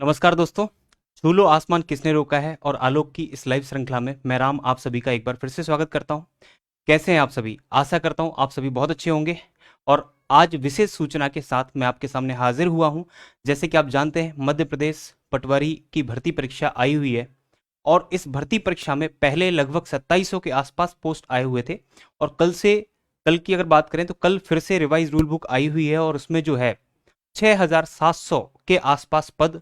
नमस्कार दोस्तों। छू लो आसमान किसने रोका है और आलोक की इस लाइव श्रृंखला में मैं राम आप सभी का एक बार फिर से स्वागत करता हूं। कैसे हैं आप सभी? आशा करता हूं आप सभी बहुत अच्छे होंगे। और आज विशेष सूचना के साथ मैं आपके सामने हाजिर हुआ हूं। जैसे कि आप जानते हैं, मध्य प्रदेश पटवारी की भर्ती परीक्षा आई हुई है। और इस भर्ती परीक्षा में पहले लगभग 2700 के आसपास पोस्ट आए हुए थे। और कल की अगर बात करें तो कल फिर से रिवाइज रूल बुक आई हुई है और उसमें जो है 6700 के आसपास पद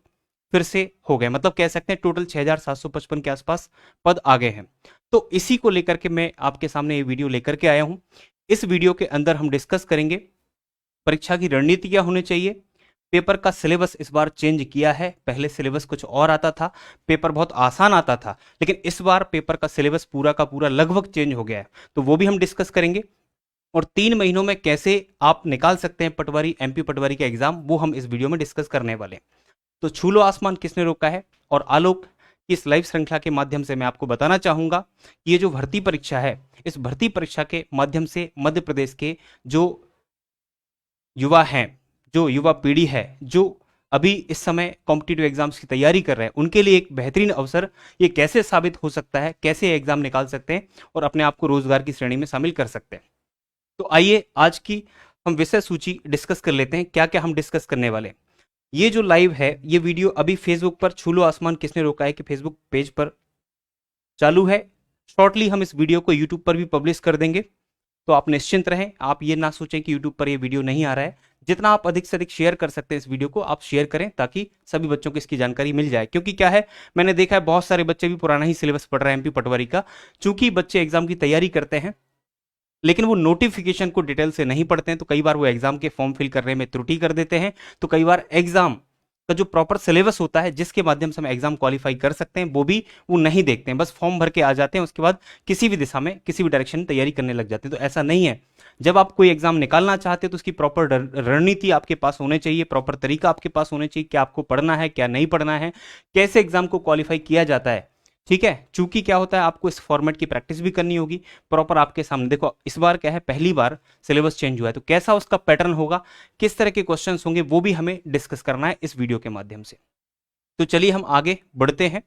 फिर से हो गए। मतलब कह सकते हैं टोटल 6755 के आसपास पद आ गए हैं। तो इसी को लेकर के मैं आपके सामने ये वीडियो लेकर के आया हूं। इस वीडियो के अंदर हम डिस्कस करेंगे परीक्षा की रणनीति क्या होनी चाहिए। पेपर का सिलेबस इस बार चेंज किया है। पहले सिलेबस कुछ और आता था, पेपर बहुत आसान आता था, लेकिन इस बार पेपर का सिलेबस पूरा का पूरा लगभग चेंज हो गया है। तो वो भी हम डिस्कस करेंगे। और 3 महीनों में कैसे आप निकाल सकते हैं पटवारी, एमपी पटवारी का एग्जाम, वो हम इस वीडियो में डिस्कस करने वाले हैं। तो छू लो आसमान किसने रोका है और आलोक की इस लाइव श्रृंखला के माध्यम से मैं आपको बताना चाहूंगा कि ये जो भर्ती परीक्षा है, इस भर्ती परीक्षा के माध्यम से मध्य प्रदेश के जो युवा हैं, जो युवा पीढ़ी है, जो अभी इस समय कॉम्पिटिटिव एग्जाम्स की तैयारी कर रहे हैं, उनके लिए एक बेहतरीन अवसर ये कैसे साबित हो सकता है, कैसे एग्जाम निकाल सकते हैं और अपने आप को रोजगार की श्रेणी में शामिल कर सकते हैं। तो आइए आज की हम विषय सूची डिस्कस कर लेते हैं। क्या क्या हम डिस्कस करने वाले हैं। ये जो लाइव है, ये वीडियो अभी फेसबुक पर छू लो आसमान किसने रोका है कि फेसबुक पेज पर चालू है। शॉर्टली हम इस वीडियो को यूट्यूब पर भी पब्लिश कर देंगे। तो आप निश्चिंत रहें, आप ये ना सोचें कि यूट्यूब पर ये वीडियो नहीं आ रहा है। जितना आप अधिक से अधिक शेयर कर सकते हैं इस वीडियो को, आप शेयर करें ताकि सभी बच्चों को इसकी जानकारी मिल जाए। क्योंकि क्या है, मैंने देखा है बहुत सारे बच्चे भी पुराना ही सिलेबस पढ़ रहे हैं एमपी पटवारी का। चूंकि बच्चे एग्जाम की तैयारी करते हैं लेकिन वो नोटिफिकेशन को डिटेल से नहीं पढ़ते हैं, तो कई बार वो एग्जाम के फॉर्म फिल करने में त्रुटि कर देते हैं। तो कई बार एग्जाम का जो प्रॉपर सिलेबस होता है, जिसके माध्यम से हम एग्जाम क्वालिफाई कर सकते हैं, वो भी वो नहीं देखते हैं। बस फॉर्म भर के आ जाते हैं, उसके बाद किसी भी दिशा में, किसी भी डायरेक्शन में तैयारी करने लग जाते हैं। तो ऐसा नहीं है। जब आप कोई एग्जाम निकालना चाहते हैं तो उसकी प्रॉपर रणनीति आपके पास होनी चाहिए, प्रॉपर तरीका आपके पास होना चाहिए, क्या आपको पढ़ना है, क्या नहीं पढ़ना है, कैसे एग्जाम को क्वालिफाई किया जाता है। ठीक है। चूंकि क्या होता है, आपको इस फॉर्मेट की प्रैक्टिस भी करनी होगी। प्रॉपर आपके सामने देखो, इस बार क्या है, पहली बार सिलेबस चेंज हुआ है, तो कैसा उसका पैटर्न होगा, किस तरह के क्वेश्चंस होंगे, वो भी हमें डिस्कस करना है इस वीडियो के माध्यम से। तो चलिए हम आगे बढ़ते हैं।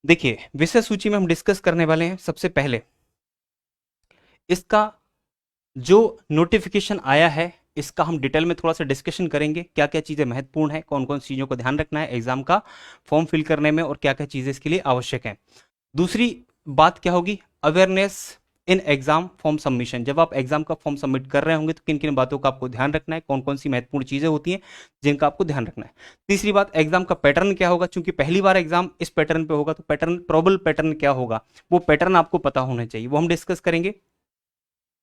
देखिए, विषय सूची में हम डिस्कस करने वाले हैं सबसे पहले इसका जो नोटिफिकेशन आया है, इसका हम डिटेल में थोड़ा सा डिस्कशन करेंगे। क्या क्या चीजें महत्वपूर्ण है, कौन कौन सी चीजों को ध्यान रखना है एग्जाम का फॉर्म फिल करने में, और क्या क्या चीजें इसके लिए आवश्यक है। दूसरी बात क्या होगी, awareness in exam form submission. जब आप एग्जाम का फॉर्म सबमिट कर रहे होंगे तो किन किन बातों का आपको ध्यान रखना है, कौन कौन सी महत्वपूर्ण चीजें होती हैं जिनका आपको ध्यान रखना है। तीसरी बात, एग्जाम का पैटर्न क्या होगा। चूंकि पहली बार एग्जाम इस पैटर्न पे होगा, तो पैटर्न, प्रोबल पैटर्न क्या होगा, वो पैटर्न आपको पता होना चाहिए, वो हम डिस्कस करेंगे।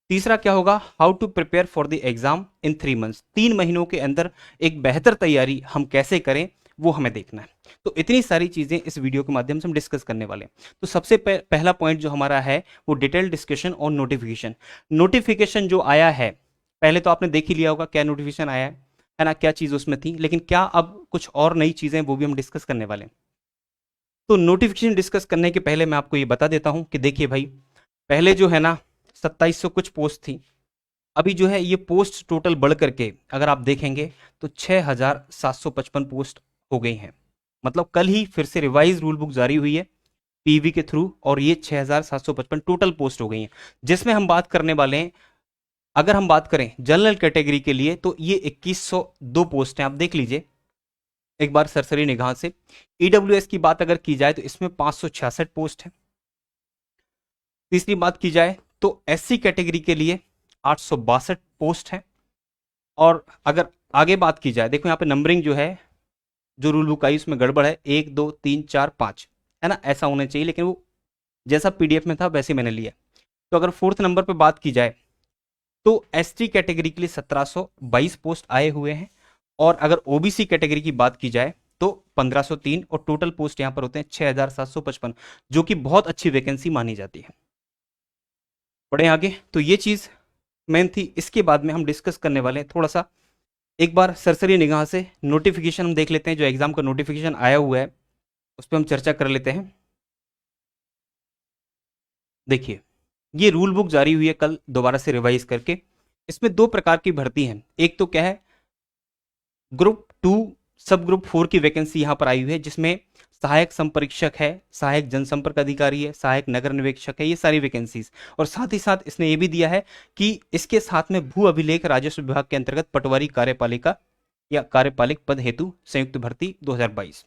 तीसरा क्या होगा, how to prepare for the exam in 3 months. 3 महीनों के अंदर एक बेहतर तैयारी हम कैसे करें, वो हमें देखना है। तो इतनी सारी चीजें इस वीडियो के माध्यम से हम डिस्कस करने वाले हैं। तो सबसे पहला पॉइंट जो हमारा है वो डिटेल डिस्कशन और नोटिफिकेशन। नोटिफिकेशन जो आया है, पहले तो आपने देख ही लिया होगा क्या नोटिफिकेशन आया है ना, क्या चीज उसमें थी, लेकिन क्या अब कुछ और नई चीजें, वो भी हम डिस्कस करने वाले हैं। तो नोटिफिकेशन डिस्कस करने के पहले मैं आपको ये बता देता हूं कि देखिए भाई, पहले जो है ना 2700 कुछ पोस्ट थी। अभी जो है ये पोस्ट टोटल बढ़ करके अगर आप देखेंगे तो 6755 पोस्ट हो गई हैं। मतलब कल ही फिर से रिवाइज रूल बुक जारी हुई है पीवी के थ्रू, और ये 6755 टोटल पोस्ट हो गई हैं। जिसमें हम बात करने वाले हैं, अगर हम बात करें जनरल कैटेगरी के लिए, तो ये 2102 पोस्ट हैं। आप देख लीजिए एक बार सरसरी निगाह से। ईडब्ल्यूएस की बात अगर की जाए तो इसमें 566 पोस्ट है। तीसरी बात की जाए तो एससी कैटेगरी के लिए 862 पोस्ट है। और अगर आगे बात की जाए, देखो यहाँ पे नंबरिंग जो है, जो रूल बुक आई उसमें गड़बड़ है, 1 2 3 4 5 है ना, ऐसा होना चाहिए, लेकिन वो जैसा पीडीएफ में था वैसे मैंने लिया। तो अगर फोर्थ नंबर पे बात की जाए तो एसटी कैटेगरी के लिए 1722 पोस्ट आए हुए हैं। और अगर ओबीसी कैटेगरी की बात की जाए तो 1503, और टोटल पोस्ट यहाँ पर होते हैं 6755, जो कि बहुत अच्छी वैकेंसी मानी जाती है। बढ़े आगे, तो ये चीज मेन थी। इसके बाद में हम डिस्कस करने वाले हैं थोड़ा सा, एक बार सरसरी निगाह से नोटिफिकेशन हम देख लेते हैं। जो एग्जाम का नोटिफिकेशन आया हुआ है उस पर हम चर्चा कर लेते हैं। देखिए, ये रूल बुक जारी हुई है कल दोबारा से रिवाइज करके। इसमें 2 प्रकार की भर्ती है। एक तो क्या है, ग्रुप 2 सब ग्रुप 4 की वैकेंसी यहाँ पर आई हुई है, जिसमें सहायक संपरीक्षक है, सहायक जनसंपर्क अधिकारी है, सहायक नगर निरीक्षक है, ये सारी वैकेंसीज। और साथ ही साथ इसने ये भी दिया है कि इसके साथ में भू अभिलेख राजस्व विभाग के अंतर्गत पटवारी कार्यपालिका या कार्यपालिक पद हेतु संयुक्त भर्ती 2022।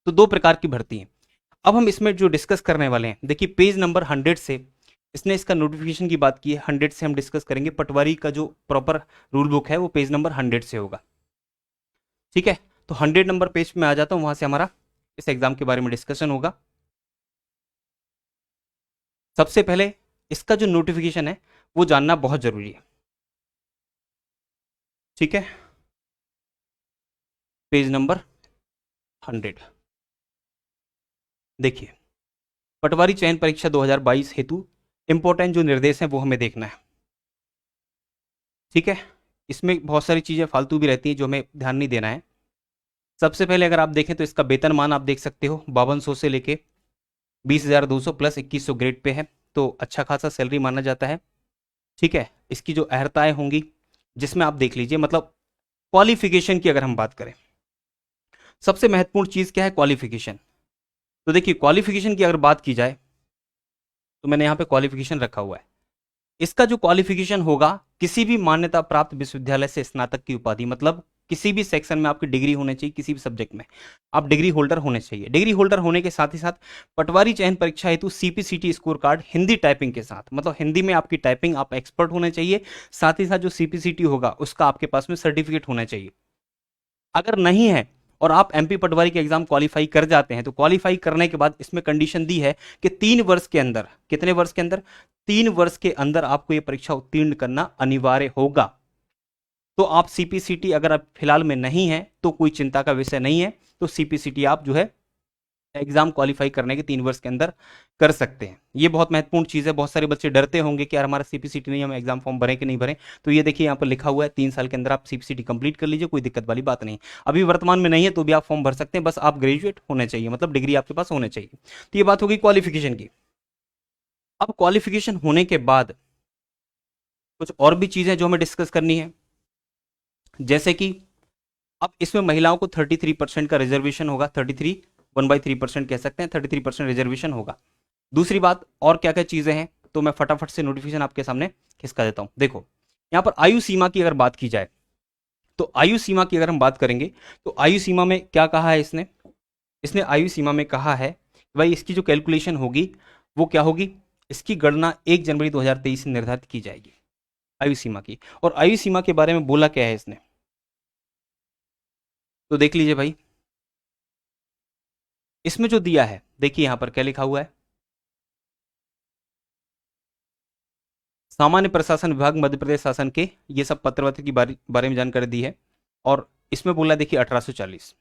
तो दो प्रकार की भर्ती है। अब हम इसमें जो डिस्कस करने वाले हैं, देखिए पेज नंबर 100 से इसने इसका नोटिफिकेशन की बात की है, 100 से हम डिस्कस करेंगे। पटवारी का जो प्रॉपर रूल बुक है वो पेज नंबर 100 से होगा, ठीक है। तो 100 नंबर पेज में आ जाता हूं, वहां से हमारा इस एग्जाम के बारे में डिस्कशन होगा। सबसे पहले इसका जो नोटिफिकेशन है वो जानना बहुत जरूरी है, ठीक है। पेज नंबर 100 देखिए, पटवारी चयन परीक्षा 2022 हेतु इंपॉर्टेंट जो निर्देश हैं वो हमें देखना है, ठीक है। इसमें बहुत सारी चीजें फालतू भी रहती हैं जो हमें ध्यान नहीं देना है। सबसे पहले अगर आप देखें तो इसका वेतनमान आप देख सकते हो 5200 से लेके 20,200 प्लस 2100 ग्रेड पे है, तो अच्छा खासा सैलरी माना जाता है, ठीक है। इसकी जो अर्हताएं होंगी, जिसमें आप देख लीजिए, मतलब क्वालिफिकेशन की अगर हम बात करें, सबसे महत्वपूर्ण चीज क्या है, क्वालिफिकेशन। तो देखिए क्वालिफिकेशन की अगर बात की जाए तो मैंने यहाँ पे क्वालिफिकेशन रखा हुआ है। इसका जो क्वालिफिकेशन होगा, किसी भी मान्यता प्राप्त विश्वविद्यालय से स्नातक की उपाधि, मतलब किसी भी सेक्शन में आपकी डिग्री होनी चाहिए, किसी भी सब्जेक्ट में आप डिग्री होल्डर होने चाहिए। डिग्री होल्डर होने के साथ ही साथ पटवारी चयन परीक्षा हेतु CPCT score card Hindi typing के साथ, मतलब हिंदी में आपकी टाइपिंग आप एक्सपर्ट होने चाहिए। साथ ही साथ जो सीपीसीटी होगा उसका आपके पास में सर्टिफिकेट होना चाहिए। अगर नहीं है और आप एमपी पटवारी के एग्जाम क्वालिफाई कर जाते हैं, तो क्वालिफाई करने के बाद इसमें कंडीशन दी है कि 3 वर्ष के अंदर, कितने वर्ष के अंदर, 3 वर्ष के अंदर आपको यह परीक्षा उत्तीर्ण करना अनिवार्य होगा। तो आप सीपीसीटी अगर आप फिलहाल में नहीं है तो कोई चिंता का विषय नहीं है, तो सीपीसीटी आप जो है एग्जाम क्वालिफाई करने के 3 वर्ष के अंदर कर सकते हैं। ये बहुत महत्वपूर्ण चीज है। बहुत सारे बच्चे डरते होंगे कि यार हमारा सीपीसीटी नहीं, हम एग्जाम फॉर्म भरें कि नहीं भरें। तो ये देखिए यहाँ पर लिखा हुआ है 3 साल के अंदर आप सीपीसीटी कंप्लीट कर लीजिए, कोई दिक्कत वाली बात नहीं। अभी वर्तमान में नहीं है तो भी आप फॉर्म भर सकते हैं, बस आप ग्रेजुएट होने चाहिए, मतलब डिग्री आपके पास होने चाहिए। तो ये बात होगी क्वालिफिकेशन की। अब क्वालिफिकेशन होने के बाद कुछ और भी चीजें जो हमें डिस्कस करनी है, जैसे कि अब इसमें महिलाओं को 33% का रिजर्वेशन होगा, 33 1/3% कह सकते हैं, 33% रिजर्वेशन होगा। दूसरी बात और क्या क्या चीजें हैं, तो मैं फटाफट से नोटिफिकेशन आपके सामने खिसका देता हूं। देखो यहां पर आयु सीमा की अगर बात की जाए, तो आयु सीमा की अगर हम बात करेंगे तो आयु सीमा में क्या कहा है इसने, इसने आयु सीमा में कहा है भाई इसकी जो कैलकुलेशन होगी वो क्या होगी, इसकी गणना 1 जनवरी 2023 से निर्धारित की जाएगी आयु सीमा की। और आयु सीमा के बारे में बोला क्या है इसने, तो देख लीजिए भाई, इसमें जो दिया है, देखिए यहां पर क्या लिखा हुआ है, सामान्य प्रशासन विभाग मध्य प्रदेश शासन के, ये सब पत्रवत की बारे में जानकारी दी है। और इसमें बोला देखिए 1840,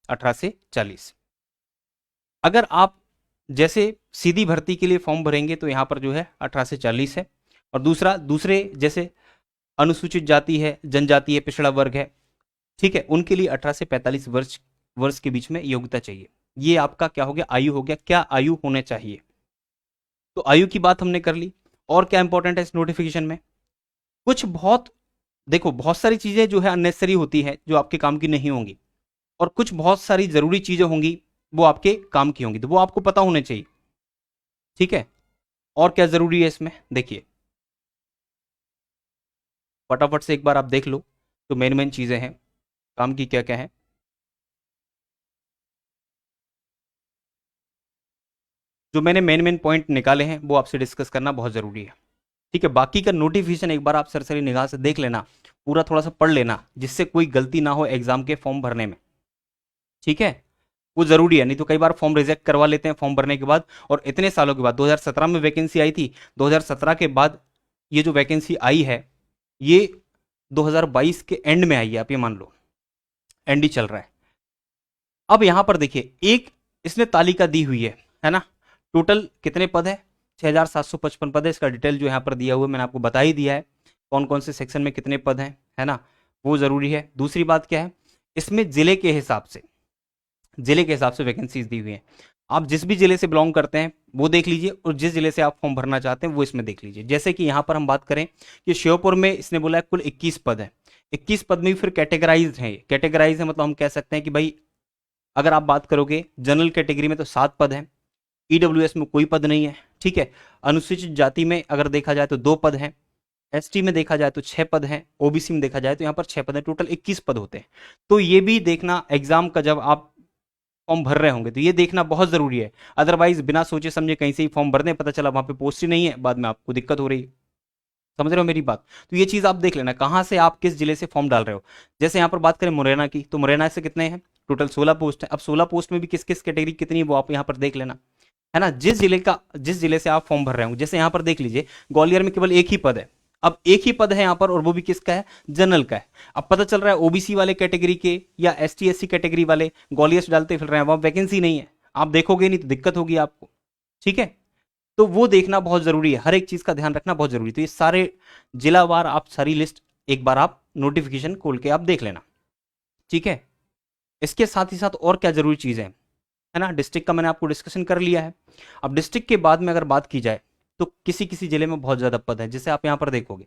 1840। अगर आप जैसे सीधी भर्ती के लिए फॉर्म भरेंगे तो यहां पर जो है 1840 है। और दूसरे जैसे अनुसूचित जाति है, जनजाति है, पिछड़ा वर्ग है, ठीक है, उनके लिए 18 से 45 वर्ष के बीच में योग्यता चाहिए। ये आपका क्या हो गया, आयु हो गया। क्या आयु होने चाहिए, तो आयु की बात हमने कर ली। और क्या इंपॉर्टेंट है इस नोटिफिकेशन में, कुछ बहुत, देखो बहुत सारी चीजें जो है अननेसेसरी होती है जो आपके काम की नहीं होंगी, और कुछ बहुत सारी जरूरी चीजें होंगी वो आपके काम की होंगी, तो वो आपको पता होने चाहिए, ठीक है। और क्या जरूरी है इसमें, देखिए फटाफट से एक बार आप देख लो तो मेन मेन चीजें हैं काम की क्या क्या है। जो मैंने मेन मेन पॉइंट निकाले हैं वो आपसे डिस्कस करना बहुत जरूरी है, ठीक है। बाकी का नोटिफिकेशन एक बार आप सरसरी निगाह से देख लेना, पूरा थोड़ा सा पढ़ लेना, जिससे कोई गलती ना हो एग्जाम के फॉर्म भरने में, ठीक है। वो जरूरी है, नहीं तो कई बार फॉर्म रिजेक्ट करवा लेते हैं फॉर्म भरने के बाद। और इतने सालों के बाद 2017 में वैकेंसी आई थी, 2017 के बाद ये जो वैकेंसी आई है ये 2022 के एंड में आई है, आप ये मान लो एंड ही चल रहा है। अब यहां पर देखिए एक इसने तालिका दी हुई है ना, टोटल कितने पद है, 6755 पद है। इसका डिटेल जो यहाँ पर दिया हुआ है मैंने आपको बता ही दिया है, कौन कौन से सेक्शन में कितने पद हैं, है ना, वो जरूरी है। दूसरी बात क्या है, इसमें जिले के हिसाब से वैकेंसीज दी हुई है। आप जिस भी जिले से बिलोंग करते हैं वो देख लीजिए, और जिस जिले से आप फॉर्म भरना चाहते हैं वो इसमें देख लीजिए। जैसे कि यहाँ पर हम बात करें कि श्योपुर में इसने बोला है कुल 21 पद है, 21 पद में भी फिर कैटेगराइज है। कैटेगराइज है मतलब हम कह सकते हैं कि भाई अगर आप बात करोगे जनरल कैटेगरी में तो 7 पद हैं, ईडब्ल्यूएस में कोई पद नहीं है, ठीक है। अनुसूचित जाति में अगर देखा जाए तो 2 पद हैं, एसटी में देखा जाए तो 6 पद हैं, ओबीसी में देखा जाए तो यहाँ पर 6 पद हैं, टोटल 21 पद होते हैं। तो ये भी देखना एग्जाम का जब आप फॉर्म भर रहे होंगे तो ये देखना बहुत जरूरी है। अदरवाइज बिना सोचे समझे कहीं से ही फॉर्म भर दें, पता चला वहां पे पोस्ट ही नहीं है, बाद में आपको दिक्कत हो रही है। समझ रहे हो मेरी बात? तो ये चीज आप देख लेना कहाँ से आप किस जिले से फॉर्म डाल रहे हो। जैसे यहाँ पर बात करें मुरैना की, तो मुरैना से कितने हैं? टोटल 16 पोस्ट है। अब 16 पोस्ट में भी किस किस कैटेगरी कितनी है वो आप यहाँ पर देख लेना, है ना। जिस जिले से आप फॉर्म भर रहे हो, जैसे यहाँ पर देख लीजिए ग्वालियर में केवल एक ही पद है। अब एक ही पद है यहाँ पर और वो भी किसका है? जनरल का है। अब पता चल रहा है ओबीसी वाले कैटेगरी के या एसटी एससी कैटेगरी वाले ग्वालियर से डालते फिर रहे हैं, वहां वैकेंसी नहीं है, आप देखोगे नहीं तो दिक्कत होगी आपको, ठीक है। तो वो देखना बहुत जरूरी है, हर एक चीज का ध्यान रखना बहुत जरूरी है। तो ये सारे जिलावार आप सारी लिस्ट एक बार आप नोटिफिकेशन खोल के आप देख लेना, ठीक है। इसके साथ ही साथ और क्या जरूरी चीजें हैं, है ना। डिस्ट्रिक्ट का मैंने आपको डिस्कशन कर लिया है। अब डिस्ट्रिक्ट के बाद में अगर बात की जाए तो किसी किसी जिले में बहुत ज्यादा पद है, जैसे आप यहाँ पर देखोगे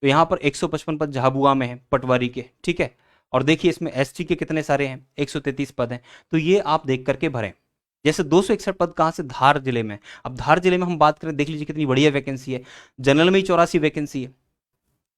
तो यहाँ पर 155 पद झाबुआ में है, पटवारी के, ठीक है। और देखिए इसमें एसटी के कितने सारे हैं? 133 पद हैं। तो ये आप देख करके भरें। जैसे 261 पद कहाँ से? धार जिले में। अब धार जिले में हम बात करें, देख लीजिए कितनी बढ़िया वैकेंसी है। जनरल में ही 84 वैकेंसी है,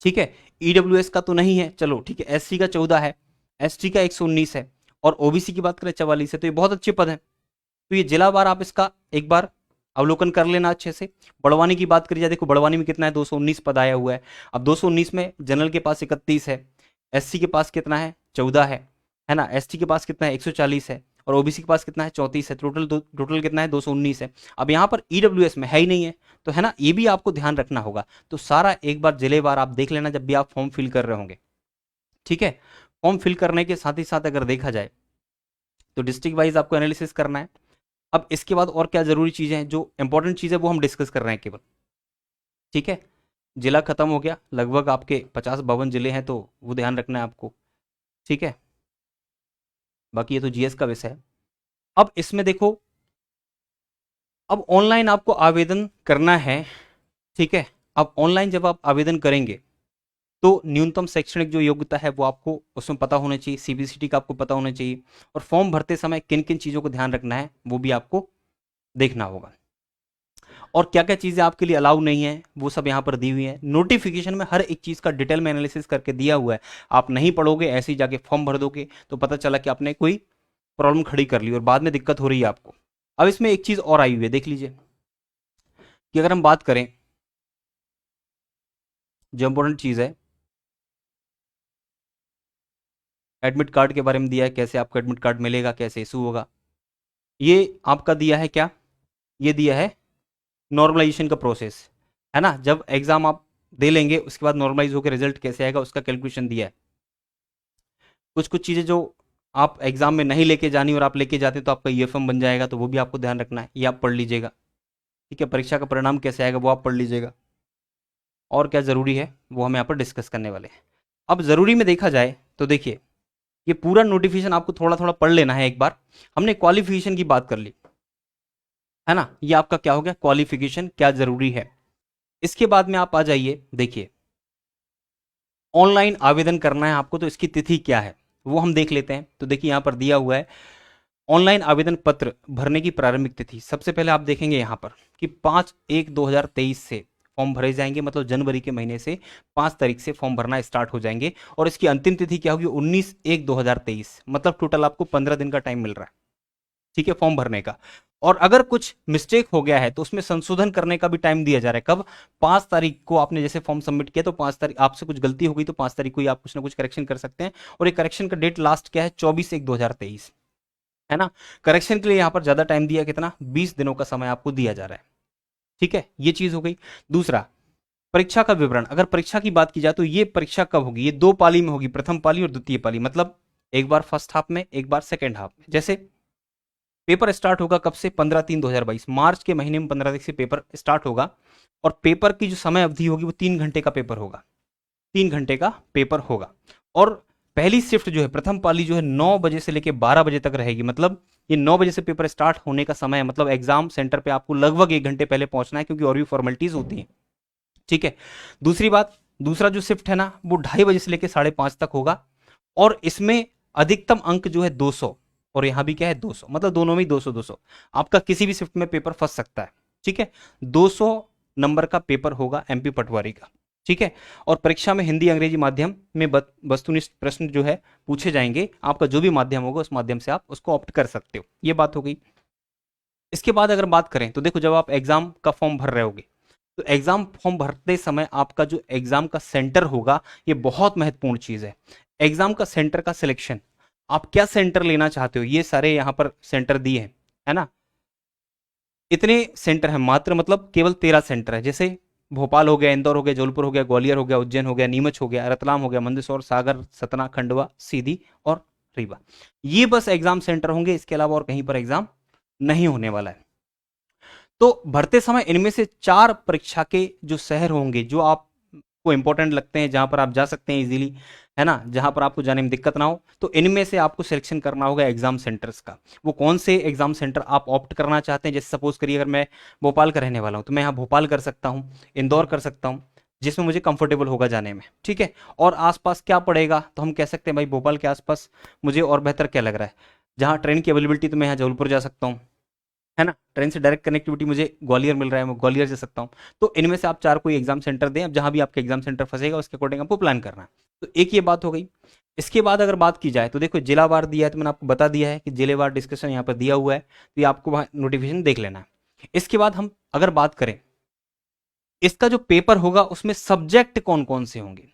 ठीक है। ईडब्ल्यूएस का तो नहीं है, चलो ठीक है। एससी का 14 है, एसटी का 119 है, और ओबीसी की बात करें 44 है। तो ये बहुत अच्छे पद हैं। तो ये जिलावार आप इसका एक बार अवलोकन कर लेना अच्छे से। बड़वानी की बात करी जाए, देखो बड़वानी में कितना है? 219 पद आया हुआ है। अब 219 में जनरल के पास 31 है, एससी के पास कितना है? 14 है ना। एसटी के पास कितना है? 140 है, और ओबीसी के पास कितना है? 34 है। टोटल कितना है? 219 है। अब यहाँ पर ईडब्ल्यूएस में है ही नहीं है, तो है ना, ये भी आपको ध्यान रखना होगा। तो सारा एक बार जिलेवार आप देख लेना जब भी आप फॉर्म फिल कर रहे होंगे, ठीक है। फॉर्म फिल करने के साथ ही साथ अगर देखा जाए तो डिस्ट्रिक्ट वाइज आपको एनालिसिस करना है। अब इसके बाद और क्या जरूरी चीजें हैं, जो इंपॉर्टेंट चीज है वो हम डिस्कस कर रहे हैं केवल, ठीक है। जिला खत्म हो गया, लगभग आपके 50-52 जिले हैं, तो वो ध्यान रखना है आपको, ठीक है। बाकी ये तो जीएस का विषय है। अब इसमें देखो, अब ऑनलाइन आपको आवेदन करना है, ठीक है। अब ऑनलाइन जब आप आवेदन करेंगे तो न्यूनतम शैक्षणिक जो योग्यता है वो आपको उसमें पता होना चाहिए, सीबीएसई का आपको पता होना चाहिए, और फॉर्म भरते समय किन किन चीज़ों को ध्यान रखना है वो भी आपको देखना होगा, और क्या क्या चीज़ें आपके लिए अलाउ नहीं है वो सब यहाँ पर दी हुई है। नोटिफिकेशन में हर एक चीज़ का डिटेल में एनालिसिस करके दिया हुआ है। आप नहीं पढ़ोगे, ऐसे ही जाके फॉर्म भर दोगे तो पता चला कि आपने कोई प्रॉब्लम खड़ी कर ली और बाद में दिक्कत हो रही है आपको। अब इसमें एक चीज़ और आई हुई है, देख लीजिए कि अगर हम बात करें, जो इंपॉर्टेंट चीज़ है, एडमिट कार्ड के बारे में दिया है, कैसे आपको एडमिट कार्ड मिलेगा, कैसे इशू होगा। ये आपका दिया है क्या? ये दिया है नॉर्मलाइजेशन का प्रोसेस, है ना। जब एग्जाम आप दे लेंगे उसके बाद नॉर्मलाइज होकर रिजल्ट कैसे आएगा उसका कैलकुलेशन दिया है। कुछ कुछ चीज़ें जो आप एग्जाम में नहीं लेके जानी और आप लेके जाते तो आपका ईएफएम बन जाएगा, तो वो भी आपको ध्यान रखना है, ये आप पढ़ लीजिएगा, ठीक है। परीक्षा का परिणाम कैसे आएगा वो आप पढ़ लीजिएगा, और क्या ज़रूरी है वो हम यहाँ पर डिस्कस करने वाले हैं। अब ज़रूरी में देखा जाए तो देखिए, ये पूरा नोटिफिकेशन आपको थोड़ा थोड़ा पढ़ लेना है एक बार। हमने क्वालिफिकेशन की बात कर ली, है ना। ये आपका क्या हो गया? क्वालिफिकेशन क्या जरूरी है। इसके बाद में आप आ जाइए, देखिए ऑनलाइन आवेदन करना है आपको तो इसकी तिथि क्या है वो हम देख लेते हैं। तो देखिए यहाँ पर दिया हुआ है ऑनलाइन आवेदन पत्र भरने की प्रारंभिक तिथि। सबसे पहले आप देखेंगे यहाँ पर कि 5/1/2023 से फॉर्म भरे जाएंगे, मतलब जनवरी के महीने से 5 तारीख से फॉर्म भरना स्टार्ट हो जाएंगे, और इसकी अंतिम तिथि क्या होगी? 19/1/2023। मतलब टोटल आपको 15 दिन का टाइम मिल रहा है, ठीक है, फॉर्म भरने का। और अगर कुछ मिस्टेक हो गया है तो उसमें संशोधन करने का भी टाइम दिया जा रहा है। कब? 5 तारीख को आपने जैसे फॉर्म सबमिट किया तो 5 तारीख, आपसे कुछ गलती हो गई तो 5 तारीख को ही आप कुछ ना कुछ करेक्शन कर सकते हैं। और ये करेक्शन का डेट लास्ट क्या है? 24/1/2023, है ना। करेक्शन के लिए यहाँ पर ज्यादा टाइम दिया, कितना? 20 दिनों का समय आपको दिया जा रहा है, ठीक है। ये चीज हो गई। दूसरा, परीक्षा का विवरण। अगर परीक्षा की बात की जाए तो ये परीक्षा कब होगी? ये 2 पाली में होगी, प्रथम पाली और द्वितीय पाली, मतलब एक बार फर्स्ट हाफ में, एक बार सेकेंड हाफ में। जैसे पेपर स्टार्ट होगा कब से? 15/3/2022, मार्च के महीने में 15 तारीख से पेपर स्टार्ट होगा, और पेपर की जो समय अवधि होगी वो 3 घंटे का पेपर होगा, 3 घंटे का पेपर होगा। और पहली शिफ्ट जो है, प्रथम पाली जो है, 9 बजे से लेकर 12 बजे तक रहेगी। मतलब ये 9 बजे से पेपर स्टार्ट होने का समय है, मतलब एग्जाम सेंटर पे आपको लगभग 1 घंटे पहले पहुंचना है, क्योंकि और भी फॉर्मेलिटीज होती हैं, ठीक है। दूसरी बात, दूसरा जो शिफ्ट है ना वो 2:30 से लेकर 5:30 तक होगा, और इसमें अधिकतम अंक जो है 200, और यहां भी क्या है 200, मतलब दोनों में 200 200, आपका किसी भी शिफ्ट में पेपर फंस सकता है। ठीक है, 200 नंबर का पेपर होगा एमपी पटवारी का। ठीक है, और परीक्षा में हिंदी अंग्रेजी माध्यम में वस्तुनिष्ठ प्रश्न जो है पूछे जाएंगे। आपका जो भी माध्यम होगा उस माध्यम से आप उसको ऑप्ट कर सकते हो। ये बात हो गई। इसके बाद अगर बात करें तो देखो, जब आप एग्जाम का फॉर्म भर रहे होगे तो एग्जाम फॉर्म भरते समय आपका जो एग्जाम का सेंटर होगा, ये बहुत महत्वपूर्ण चीज है। एग्जाम का सेंटर का सिलेक्शन, आप क्या सेंटर लेना चाहते हो, ये सारे यहां पर सेंटर दिए हैं, है ना। इतने सेंटर हैं मात्र, मतलब केवल 13 सेंटर है। जैसे भोपाल हो गया, इंदौर हो गया, जबलपुर हो गया, ग्वालियर हो गया, उज्जैन हो गया, नीमच हो गया, रतलाम हो गया, मंदसौर, सागर, सतना, खंडवा, सीधी और रीवा। ये बस एग्जाम सेंटर होंगे, इसके अलावा और कहीं पर एग्जाम नहीं होने वाला है। तो भरते समय इनमें से 4 परीक्षा के जो शहर होंगे जो आपको इंपॉर्टेंट लगते हैं, जहां पर आप जा सकते हैं इजीली, है ना, जहां पर आपको जाने में दिक्कत ना हो, तो इनमें से आपको सिलेक्शन करना होगा एग्जाम सेंटर्स का। वो कौन से एग्जाम सेंटर आप ऑप्ट करना चाहते हैं। जैसे सपोज करिए अगर मैं भोपाल का रहने वाला हूं तो मैं यहाँ भोपाल कर सकता हूँ, इंदौर कर सकता हूँ, जिसमें मुझे कंफर्टेबल होगा जाने में। ठीक है, और आसपास क्या पड़ेगा, तो हम कह सकते हैं भाई भोपाल के आसपास मुझे और बेहतर क्या लग रहा है, जहाँ ट्रेन की अवेलेबिलिटी, तो मैं यहाँ जबलपुर जा सकता हूँ, है ना। ट्रेन से डायरेक्ट कनेक्टिविटी मुझे ग्वालियर मिल रहा है, मैं ग्वालियर जा सकता हूँ। तो इनमें से आप 4 कोई एग्जाम सेंटर दें, अब जहां भी आपका एग्जाम सेंटर फंसेगा उसके अकॉर्डिंग आपको प्लान करना है। तो एक ये बात हो गई। इसके बाद अगर बात की जाए तो देखो, जिलावार दिया है, तो मैंने आपको बता दिया है कि जिलेवार डिस्कशन यहाँ पर दिया हुआ है, तो ये आपको वहाँ नोटिफिकेशन देख लेना है। इसके बाद हम अगर बात करें इसका जो पेपर होगा उसमें सब्जेक्ट कौन कौन से होंगे,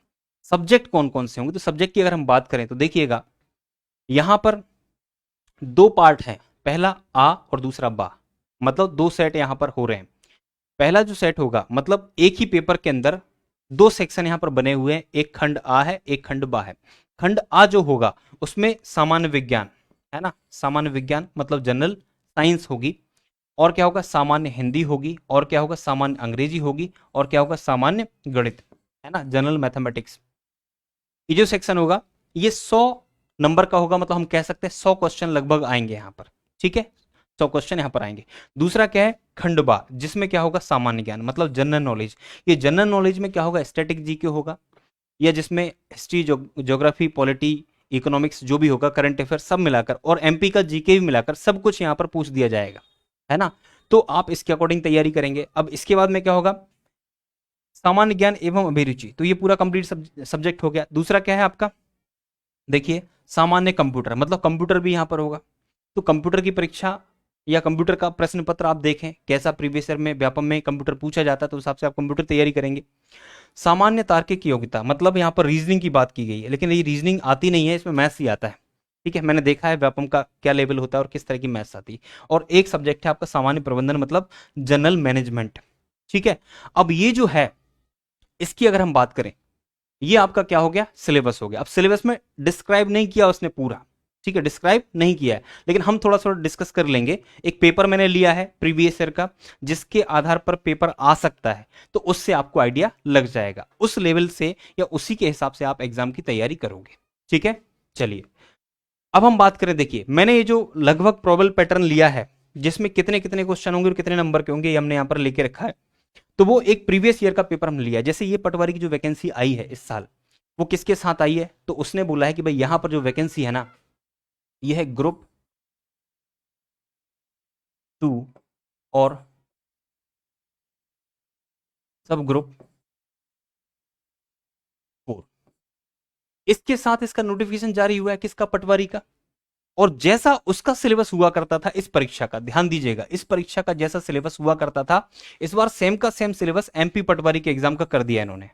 सब्जेक्ट कौन कौन से होंगे, तो सब्जेक्ट की अगर हम बात करें तो देखिएगा, यहां पर 2 पार्ट है, पहला आ और दूसरा बा, मतलब 2 सेट यहां पर हो रहे हैं। पहला जो सेट होगा, मतलब एक ही पेपर के अंदर 2 सेक्शन यहां पर बने हुए हैं, एक खंड आ है, एक खंड बा है। खंड आ जो होगा उसमें सामान्य विज्ञान, है ना, सामान्य विज्ञान मतलब जनरल साइंस होगी, और क्या होगा, सामान्य हिंदी होगी, और क्या होगा, सामान्य अंग्रेजी होगी, और क्या होगा, सामान्य गणित, है ना, जनरल मैथमेटिक्स। ये जो सेक्शन होगा ये 100 नंबर का होगा, मतलब हम कह सकते हैं 100 क्वेश्चन लगभग आएंगे यहां पर। ठीक है, 100 क्वेश्चन यहां पर आएंगे। दूसरा क्या है, खंडबा, जिसमें क्या होगा, सामान्य ज्ञान मतलब जनरल नॉलेज। ये जनरल नॉलेज में क्या होगा, स्टैटिक जीके होगा, या जिसमें हिस्ट्री, ज्योग्राफी, पॉलिटी, इकोनॉमिक्स जो भी होगा, करंट अफेयर सब मिलाकर, और एमपी का जीके भी मिलाकर सब कुछ यहां पर पूछ दिया जाएगा, है ना। तो आप इसके अकॉर्डिंग तैयारी करेंगे। अब इसके बाद में क्या होगा, सामान्य ज्ञान एवं अभिरुचि, तो ये पूरा कंप्लीट सब्जेक्ट हो गया। दूसरा क्या है आपका, देखिए सामान्य कंप्यूटर, मतलब कंप्यूटर भी यहां पर होगा। तो कंप्यूटर की परीक्षा या कंप्यूटर का प्रश्न पत्र आप देखें कैसा प्रीवियस ईयर में व्यापम में कंप्यूटर पूछा जाता है, तो उस हिसाब से आप कंप्यूटर तैयारी करेंगे। सामान्य तार्किक योग्यता, मतलब यहाँ पर रीजनिंग की बात की गई है, लेकिन ये रीजनिंग आती नहीं है, इसमें मैथ्स ही आता है। ठीक है, मैंने देखा है व्यापम का क्या लेवल होता है और किस तरह की मैथ्स आती है। और एक सब्जेक्ट है आपका सामान्य प्रबंधन, मतलब जनरल मैनेजमेंट। ठीक है, अब ये जो है इसकी अगर हम बात करें, ये आपका क्या हो गया, सिलेबस हो गया। अब सिलेबस में डिस्क्राइब नहीं किया उसने पूरा, ठीक है, डिस्क्राइब नहीं किया है, लेकिन हम थोड़ा थोड़ा डिस्कस कर लेंगे। एक पेपर मैंने लिया है प्रीवियस ईयर का, जिसके आधार पर पेपर आ सकता है, तो उससे आपको आइडिया लग जाएगा, उस लेवल से या उसी के हिसाब से आप एग्जाम की तैयारी करोगे। ठीक है, चलिए अब हम बात करें। देखिए मैंने ये जो लगभग प्रोबेबल पैटर्न लिया है, जिसमें कितने कितने क्वेश्चन होंगे और कितने नंबर के होंगे, ये हमने यहां पर लेके रखा है। तो वो एक प्रीवियस ईयर का पेपर हमने लिया है। जैसे ये पटवारी की जो वैकेंसी आई है इस साल, वो किसके साथ आई है, तो उसने बोला है कि भाई यहां पर जो वैकेंसी है ना, ये है ग्रुप 2 और सब ग्रुप 4, इसके साथ इसका नोटिफिकेशन जारी हुआ है, किसका, पटवारी का। और जैसा उसका सिलेबस हुआ करता था इस परीक्षा का, ध्यान दीजिएगा, इस परीक्षा का जैसा सिलेबस हुआ करता था, इस बार सेम का सेम सिलेबस एमपी पटवारी के एग्जाम का कर दिया इन्होंने।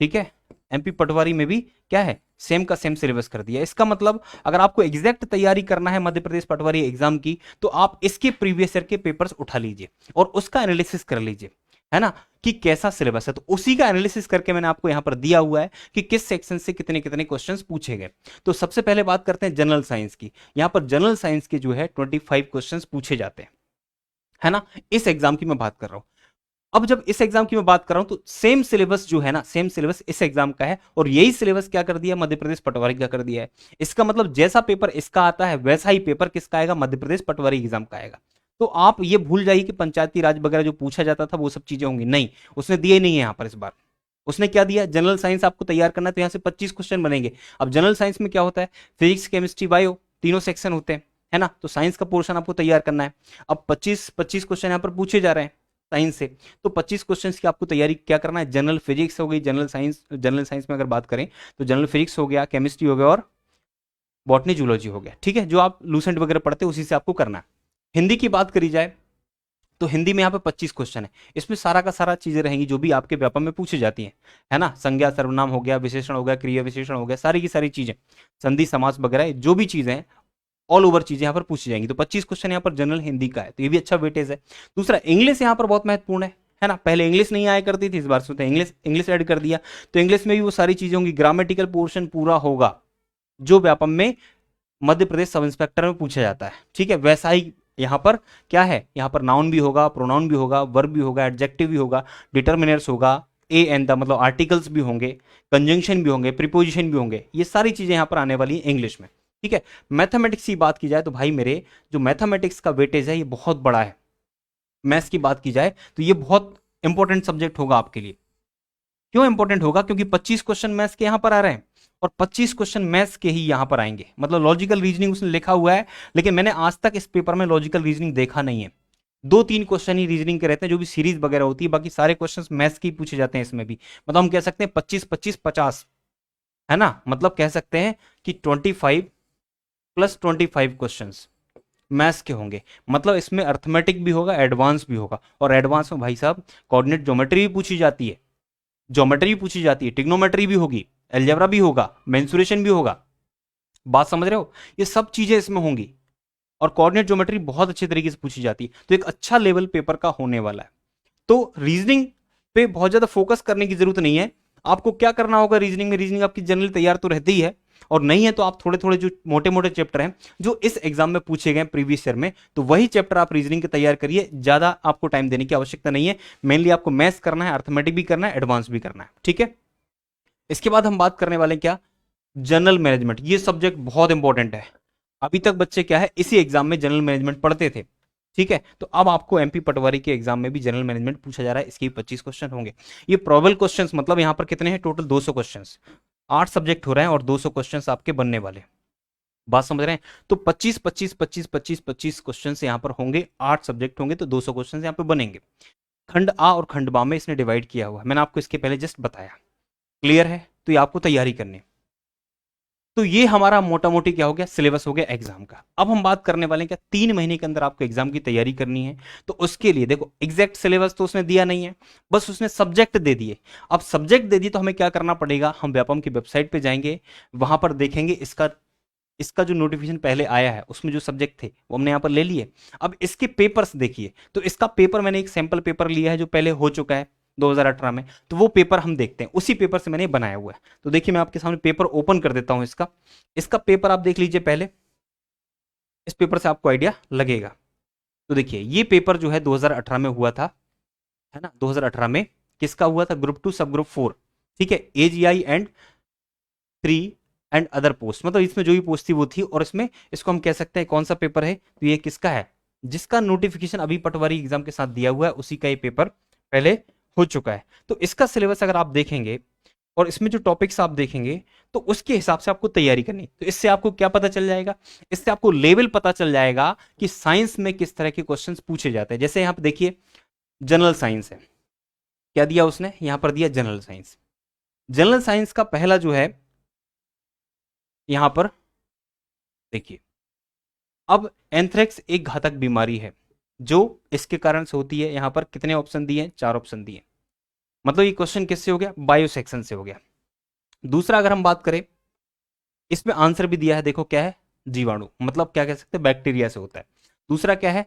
ठीक है, एमपी पटवारी में भी क्या है, सेम का सेम सिलेबस कर दिया। इसका मतलब अगर आपको एग्जैक्ट तैयारी करना है मध्य प्रदेश पटवारी एग्जाम की, तो आप इसके प्रीवियस ईयर के पेपर्स उठा लीजिए और उसका एनालिसिस कर लीजिए, है ना, कि कैसा सिलेबस है। तो उसी का एनालिसिस करके मैंने आपको यहां पर दिया हुआ है कि किस सेक्शन से कितने कितने क्वेश्चंस पूछे गए। तो सबसे पहले बात करते हैं जनरल साइंस की। यहां पर जनरल साइंस के जो है 25 क्वेश्चंस पूछे जाते हैं, है ना, इस एग्जाम की मैं बात कर रहा हूं। अब जब इस एग्जाम की मैं बात कर रहा हूं, तो सेम सिलेबस जो है ना, सेम सिलेबस इस एग्जाम का है, और यही सिलेबस क्या कर दिया, मध्य प्रदेश पटवारी का कर दिया है। इसका मतलब जैसा पेपर इसका आता है वैसा ही पेपर किसका आएगा, मध्य प्रदेश पटवारी एग्जाम का आएगा। तो आप ये भूल जाइए कि पंचायती राज वगैरह जो पूछा जाता था वो सब चीजें होंगी, नहीं, उसने दिए नहीं है यहां पर इस बार, उसने क्या दिया, जनरल साइंस आपको तैयार करना है, तो यहाँ से 25 क्वेश्चन बनेंगे। अब जनरल साइंस में क्या होता है, फिजिक्स केमिस्ट्री बायो तीनों सेक्शन होते हैं, है ना, तो साइंस का पोर्शन आपको तैयार करना है। अब 25 क्वेश्चन यहाँ पर पूछे जा रहे हैं साइंस से, तो 25 क्वेश्चन की आपको तैयारी क्या करना है, जनरल फिजिक्स हो गई, जनरल साइंस में अगर बात करें तो जनरल फिजिक्स हो गया, केमिस्ट्री हो गया और बॉटनी जूलॉजी हो गया, ठीक है, जो आप लूसेंट वगैरह पढ़ते हैं उसी से आपको करना है। हिंदी की बात करी जाए तो हिंदी में यहाँ पे 25 क्वेश्चन है, इसमें सारा का सारा चीजें रहेंगी जो भी आपके व्यापम में पूछी जाती हैं, है ना, संज्ञा सर्वनाम हो गया, विशेषण हो गया, क्रिया विशेषण हो गया, सारी की सारी चीजें, संधि समास वगैरह जो भी चीजें हैं, ऑल ओवर चीजें यहाँ पर पूछी जाएंगी। तो 25 क्वेश्चन यहाँ पर जनरल हिंदी का है, तो ये भी अच्छा वेटेज है। दूसरा इंग्लिश यहाँ पर बहुत महत्वपूर्ण है ना, पहले इंग्लिश नहीं आया करती थी, इस बार सोचते इंग्लिश इंग्लिश ऐड कर दिया, तो इंग्लिश में भी वो सारी चीजें होंगी, ग्रामेटिकल पोर्शन पूरा होगा जो व्यापम में मध्य प्रदेश सब इंस्पेक्टर में पूछा जाता है, ठीक है। वैसा ही यहाँ पर क्या है, यहाँ पर नाउन भी होगा, प्रोनाउन भी होगा, वर्ब भी होगा, एडजेक्टिव भी होगा, डिटर्मिनर्स होगा, ए एंड द मतलब आर्टिकल्स भी होंगे, कंजंक्शन भी होंगे, प्रीपोजिशन भी होंगे, ये सारी चीजें यहाँ पर आने वाली हैं इंग्लिश में, ठीक है। मैथमेटिक्स की बात की जाए तो भाई मेरे जो मैथमेटिक्स का वेटेज है ये बहुत बड़ा है। मैथ्स की बात की जाए तो ये बहुत इंपॉर्टेंट सब्जेक्ट होगा आपके लिए। क्यों इंपॉर्टेंट होगा, क्योंकि 25 क्वेश्चन मैथ्स के यहां पर आ रहे हैं और 25 क्वेश्चन मैथ्स के ही यहां पर आएंगे, मतलब लॉजिकल रीजनिंग उसने लिखा हुआ है, लेकिन मैंने आज तक इस पेपर में लॉजिकल रीजनिंग देखा नहीं है। 2-3 क्वेश्चन ही रीजनिंग के रहते हैं जो भी सीरीज वगैरह होती है, बाकी सारे क्वेश्चंस मैथ्स की पूछे जाते हैं इसमें भी। मतलब हम कह सकते हैं 25-25-50, है ना, मतलब कह सकते हैं कि 25+25 क्वेश्चंस मैथ्स के होंगे। मतलब इसमें अर्थमेटिक भी होगा, एडवांस भी होगा, और एडवांस में भाई साहब कोऑर्डिनेट ज्योमेट्री भी पूछी जाती है, टिग्नोमेट्री भी होगी, एलजेब्रा भी होगा, मेंसुरेशन भी होगा। बात समझ रहे हो, ये सब चीजें इसमें होंगी, और कोऑर्डिनेट ज्योमेट्री बहुत अच्छे तरीके से पूछी जाती है, तो एक अच्छा लेवल पेपर का होने वाला है। तो रीजनिंग पे बहुत ज्यादा फोकस करने की जरूरत नहीं है। आपको क्या करना होगा रीजनिंग में, रीजनिंग आपकी जनरल तैयार तो रहती ही है, और नहीं है तो आप थोड़े थोड़े जो मोटे मोटे चैप्टर हैं जो इस एग्जाम में पूछे गए प्रीवियस ईयर में, तो वही चैप्टर आप रीजनिंग के तैयार करिए, ज्यादा आपको टाइम देने की आवश्यकता नहीं है। मेनली आपको मैथ्स करना है, अर्थमेटिक भी करना है, एडवांस भी करना है, ठीक है। इसके बाद हम बात करने वाले क्या, जनरल मैनेजमेंट। ये सब्जेक्ट बहुत इंपॉर्टेंट है। अभी तक बच्चे क्या है इसी एग्जाम में जनरल मैनेजमेंट पढ़ते थे, ठीक है, तो अब आपको एमपी पटवारी के एग्जाम में भी जनरल मैनेजमेंट पूछा जा रहा है, इसके 25 क्वेश्चन होंगे। ये प्रोबेबल क्वेश्चंस, मतलब यहां पर कितने हैं टोटल, 200 क्वेश्चंस, 8 सब्जेक्ट हो रहे हैं और 200 क्वेश्चंस आपके बनने वाले। बात समझ रहे हैं, तो 25 क्वेश्चन यहाँ पर होंगे, 8 सब्जेक्ट होंगे, तो 200 क्वेश्चन यहाँ पे बनेंगे। खंड आ और खंड बा में इसने डिवाइड किया हुआ है, मैंने आपको इसके पहले जस्ट बताया, क्लियर है, तो ये आपको तैयारी करनी है। तो ये हमारा मोटा मोटी क्या हो गया, सिलेबस हो गया एग्जाम का। अब हम बात करने वाले हैं क्या, 3 महीने के अंदर आपको एग्जाम की तैयारी करनी है, तो उसके लिए देखो एग्जैक्ट सिलेबस तो उसने दिया नहीं है, बस उसने सब्जेक्ट दे दिए। अब सब्जेक्ट दे दिए तो हमें क्या करना पड़ेगा, हम व्यापम की वेबसाइट पे जाएंगे, वहां पर देखेंगे इसका इसका जो नोटिफिकेशन पहले आया है उसमें जो सब्जेक्ट थे वो हमने यहाँ पर ले लिए। अब इसके पेपर्स देखिए, तो इसका पेपर मैंने एक सैंपल पेपर लिया है जो पहले हो चुका है 2018 में, तो वो पेपर हम देखते हैं, उसी पेपर से मैंने बनाया हुआ है। तो देखिए मैं आपके सामने पेपर ओपन कर देता हूं, इसका इसका पेपर आप देख लीजिए पहले, इस पेपर से आपको आइडिया लगेगा। तो देखिए ये पेपर जो है 2018 में हुआ था, है ना, 2018 में किसका हुआ था, ग्रुप 2 सब ग्रुप 4, ठीक है, AGI and 3 and other post, मतलब इसमें जो भी पोस्ट थी वो थी, और इसमें इसको हम कह सकते हैं कौन सा पेपर है, तो ये किसका है, जिसका नोटिफिकेशन अभी पटवारी एग्जाम के साथ दिया हुआ है उसी का ये पेपर पहले हो चुका है। तो इसका सिलेबस अगर आप देखेंगे और इसमें जो टॉपिक्स आप देखेंगे तो उसके हिसाब से आपको तैयारी करनी, तो इससे आपको क्या पता चल जाएगा, इससे आपको लेवल पता चल जाएगा कि साइंस में किस तरह के क्वेश्चंस पूछे जाते हैं। जैसे यहां पर देखिए जनरल साइंस है, क्या दिया उसने यहां पर दिया जनरल साइंस। जनरल साइंस का पहला जो है यहां पर देखिए, अब एंथ्रेक्स एक घातक बीमारी है जो इसके कारण से होती है, यहां पर कितने ऑप्शन दिए हैं, 4 ऑप्शन दिए, मतलब ये क्वेश्चन किससे हो गया, बायो सेक्शन से हो गया। दूसरा अगर हम बात करें, इसमें आंसर भी दिया है, देखो क्या है, जीवाणु, मतलब क्या कह सकते हैं बैक्टीरिया से होता है। दूसरा क्या है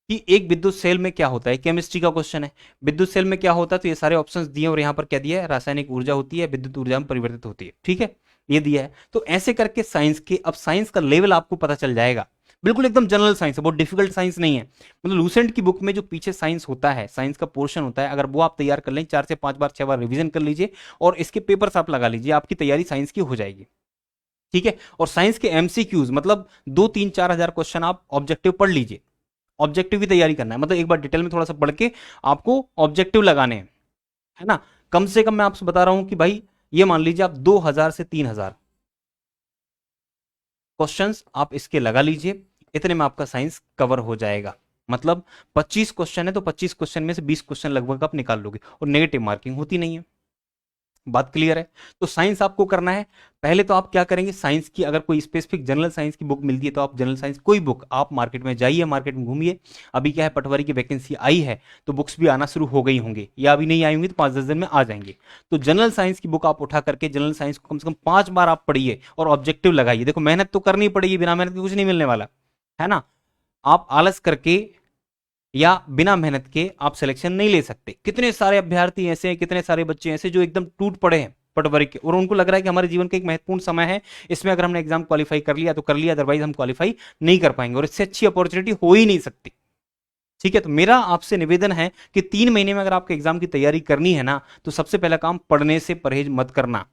कि एक विद्युत सेल में क्या होता है, केमिस्ट्री का क्वेश्चन है, विद्युत सेल में क्या होता है, तो ये सारे ऑप्शंस दिए और यहाँ पर क्या दिया है, रासायनिक ऊर्जा होती है, विद्युत ऊर्जा में परिवर्तित होती है, ठीक है, ये दिया है। तो ऐसे करके साइंस के, अब साइंस का लेवल आपको पता चल जाएगा, बिल्कुल एकदम जनरल साइंस है, बहुत डिफिकल्ट साइंस नहीं है। मतलब लूसेंट की बुक में जो पीछे साइंस होता है, साइंस का पोर्शन होता है, अगर वो आप तैयार कर लें, 4 से 5 बार 6 बार रिवीजन कर लीजिए और इसके पेपर्स आप लगा लीजिए, आपकी तैयारी साइंस की हो जाएगी, ठीक है। और साइंस के एमसीक्यूज, मतलब 2-3-4 हजार क्वेश्चन आप ऑब्जेक्टिव पढ़ लीजिए, ऑब्जेक्टिव की तैयारी करना है, मतलब एक बार डिटेल में थोड़ा सा पढ़ के आपको ऑब्जेक्टिव लगाने हैं, है ना। कम से कम मैं आपसे बता रहा हूं कि भाई ये मान लीजिए आप 2000 से 3000 क्वेश्चंस आप इसके लगा लीजिए, इतने में आपका साइंस कवर हो जाएगा। मतलब 25 क्वेश्चन है तो 25 क्वेश्चन में से 20 क्वेश्चन लगभग आप निकाल लोगे, और नेगेटिव मार्किंग होती नहीं है। बात क्लियर है? तो साइंस आपको करना है। पहले तो आप क्या करेंगे, साइंस की अगर कोई स्पेसिफिक जनरल साइंस की बुक मिलती है तो आप जनरल साइंस कोई बुक आप मार्केट में जाइए, मार्केट में घूमिए। अभी क्या है, पटवारी की वैकेंसी आई है तो बुक्स भी आना शुरू हो गई होंगी, या अभी नहीं आई होंगी तो 5-10 दिन में आ जाएंगे। तो जनरल साइंस की बुक आप उठा करके जनरल साइंस को कम से कम 5 बार आप पढ़िए और ऑब्जेक्टिव लगाइए। देखो मेहनत तो करनी पड़ेगी, बिना मेहनत के कुछ नहीं मिलने वाला है ना। आप आलस करके या बिना मेहनत के आप सिलेक्शन नहीं ले सकते। कितने सारे अभ्यर्थी ऐसे हैं, कितने सारे बच्चे ऐसे जो एकदम टूट पड़े हैं पटवारी के, और उनको लग रहा है कि हमारे जीवन का एक महत्वपूर्ण समय है, इसमें अगर हमने एग्जाम क्वालिफाई कर लिया तो कर लिया, अदरवाइज हम क्वालिफाई नहीं कर पाएंगे, और इससे अच्छी अपॉर्चुनिटी हो ही नहीं सकती। ठीक है, तो मेरा आपसे निवेदन है कि 3 महीने में अगर आपके एग्जाम की तैयारी करनी है ना, तो सबसे पहला काम पढ़ने से परहेज मत करना,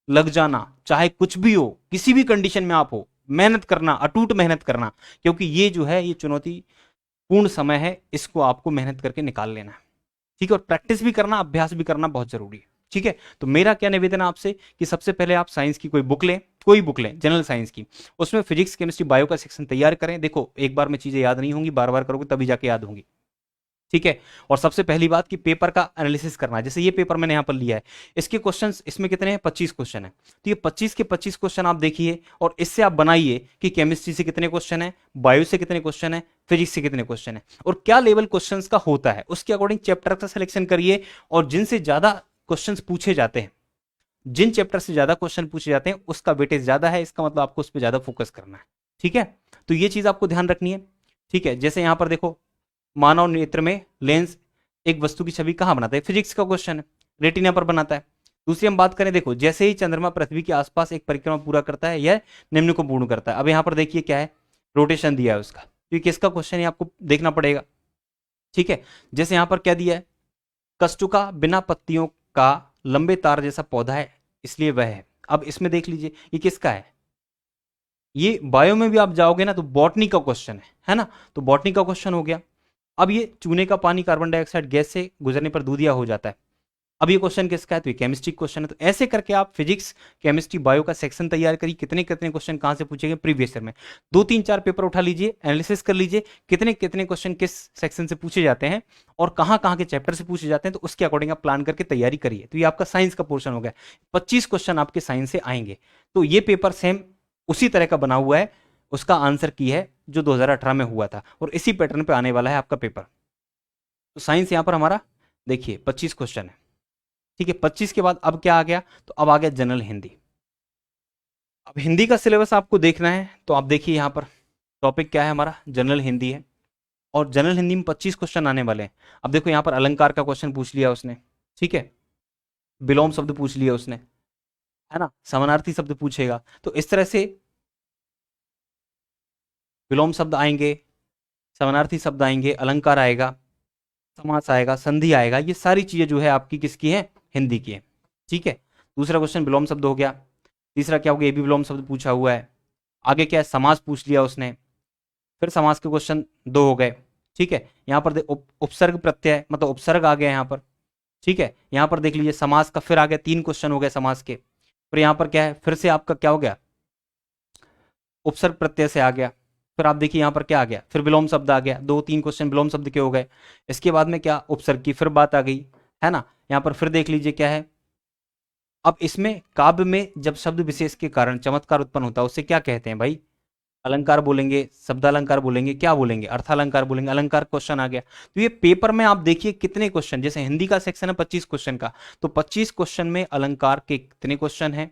लग जाना, चाहे कुछ भी हो, किसी भी कंडीशन में आप हो, मेहनत करना, अटूट मेहनत करना, क्योंकि ये जो है ये चुनौती पूर्ण समय है, इसको आपको मेहनत करके निकाल लेना है। ठीक है, और प्रैक्टिस भी करना, अभ्यास भी करना बहुत जरूरी है। ठीक है, तो मेरा क्या निवेदन है आपसे कि सबसे पहले आप साइंस की कोई बुक लें, कोई बुक लें जनरल साइंस की, उसमें फिजिक्स केमिस्ट्री बायो का सेक्शन तैयार करें। देखो एक बार में चीजें याद नहीं होंगी, बार बार करोगे तभी जाके याद होंगी। ठीक है, और सबसे पहली बात कि पेपर का एनालिसिस करना है। जैसे ये पेपर मैंने यहां पर लिया है, इसके क्वेश्चंस इसमें कितने हैं, 25 क्वेश्चन है। तो ये 25 के 25 क्वेश्चन आप देखिए और इससे आप बनाइए कि केमिस्ट्री से कितने क्वेश्चन है, बायो से कितने क्वेश्चन है, फिजिक्स से कितने क्वेश्चन है, और क्या लेवल क्वेश्चंस का होता है, उसके अकॉर्डिंग चैप्टर का सिलेक्शन करिए। और जिनसे ज्यादा क्वेश्चन पूछे जाते हैं, जिन चैप्टर से ज्यादा क्वेश्चन पूछे जाते हैं उसका वेटेज ज्यादा है, इसका मतलब आपको उस पर ज्यादा फोकस करना है। ठीक है, तो ये चीज आपको ध्यान रखनी है। ठीक है, जैसे यहां पर देखो, मानव नेत्र में लेंस एक वस्तु की छवि कहां बनाता है, फिजिक्स का क्वेश्चन है, रेटिना पर बनाता है। दूसरी हम बात करें, देखो जैसे ही चंद्रमा पृथ्वी के आसपास एक परिक्रमा पूरा करता है, यह निम्न को पूर्ण करता है। अब यहां पर देखिए क्या है, रोटेशन दिया है उसका, तो ये किसका क्वेश्चन है आपको देखना पड़ेगा। ठीक है, जैसे यहां पर क्या दिया है, कष्टुका बिना पत्तियों का लंबे तार जैसा पौधा है, इसलिए वह है। अब इसमें देख लीजिए ये किसका है, ये बायो में भी आप जाओगे ना तो बॉटनी का क्वेश्चन है ना, तो बॉटनी का क्वेश्चन हो गया। अब ये चूने का पानी कार्बन डाइऑक्साइड गैस से गुजरने पर दूधिया हो जाता है, अब ये क्वेश्चन किसका है, तो ये केमिस्ट्री क्वेश्चन है। तो ऐसे करके आप फिजिक्स केमिस्ट्री बायो का सेक्शन तैयार करिए, कितने कितने क्वेश्चन कहां से पूछेंगे प्रीवियस ईयर में। 2-3-4 पेपर उठा लीजिए, एनालिसिस कर लीजिए कितने कितने क्वेश्चन किस सेक्शन से पूछे जाते हैं और कहां कहां के चैप्टर से पूछे जाते हैं, तो उसके अकॉर्डिंग आप प्लान करके तैयारी करिए। तो ये आपका साइंस का पोर्शन हो गया, 25 क्वेश्चन आपके साइंस से आएंगे। तो ये पेपर सेम उसी तरह का बना हुआ है, उसका आंसर की है जो 2018 में हुआ था, और इसी पैटर्न पे आने वाला है आपका पेपर। तो साइंस यहां पर हमारा देखिए 25 क्वेश्चन है। ठीक है, 25 के बाद अब क्या आ गया, तो अब आ गया जनरल हिंदी। अब हिंदी का सिलेबस आपको देखना है तो आप देखिए यहां पर टॉपिक क्या है, हमारा जनरल हिंदी है, और जनरल हिंदी में 25 क्वेश्चन आने वाले हैं। अब देखो यहां पर अलंकार का क्वेश्चन पूछ लिया उसने, ठीक है, विलोम शब्द पूछ लिया उसने, है ना, समानार्थी शब्द पूछेगा। तो इस तरह से विलोम शब्द आएंगे, समानार्थी शब्द आएंगे, अलंकार आएगा, समास आएगा, संधि आएगा, ये सारी चीजें जो है आपकी किसकी है, हिंदी की है। ठीक है, दूसरा क्वेश्चन विलोम शब्द हो गया। तीसरा क्या हो गया, ये भी विलोम शब्द पूछा हुआ है। आगे क्या है, समास पूछ लिया उसने, फिर समास के क्वेश्चन 2 हो गए। ठीक है, यहाँ पर उपसर्ग प्रत्यय मतलब उपसर्ग आ गया यहाँ पर। ठीक है, यहाँ पर देख लीजिए समास का फिर आ गया, 3 क्वेश्चन हो गए समास के। फिर यहाँ पर क्या है, फिर से आपका क्या हो गया, उपसर्ग प्रत्यय से आ गया। फिर आप देखिए यहाँ पर क्या आ गया, फिर विलोम शब्द आ गया, 2-3 क्वेश्चन विलोम शब्द के हो गए। इसके बाद में क्या, उपसर्ग की फिर बात आ गई, है ना। यहाँ पर फिर देख लीजिए क्या है, अब इसमें काव्य में जब शब्द विशेष के कारण चमत्कार उत्पन्न होता है उसे क्या कहते हैं भाई, अलंकार बोलेंगे, शब्दालंकार बोलेंगे, क्या बोलेंगे, अर्थालंकार बोलेंगे, अलंकार क्वेश्चन आ गया। तो ये पेपर में आप देखिए कितने क्वेश्चन, जैसे हिंदी का सेक्शन है 25 क्वेश्चन का, तो 25 क्वेश्चन में अलंकार के कितने क्वेश्चन हैं,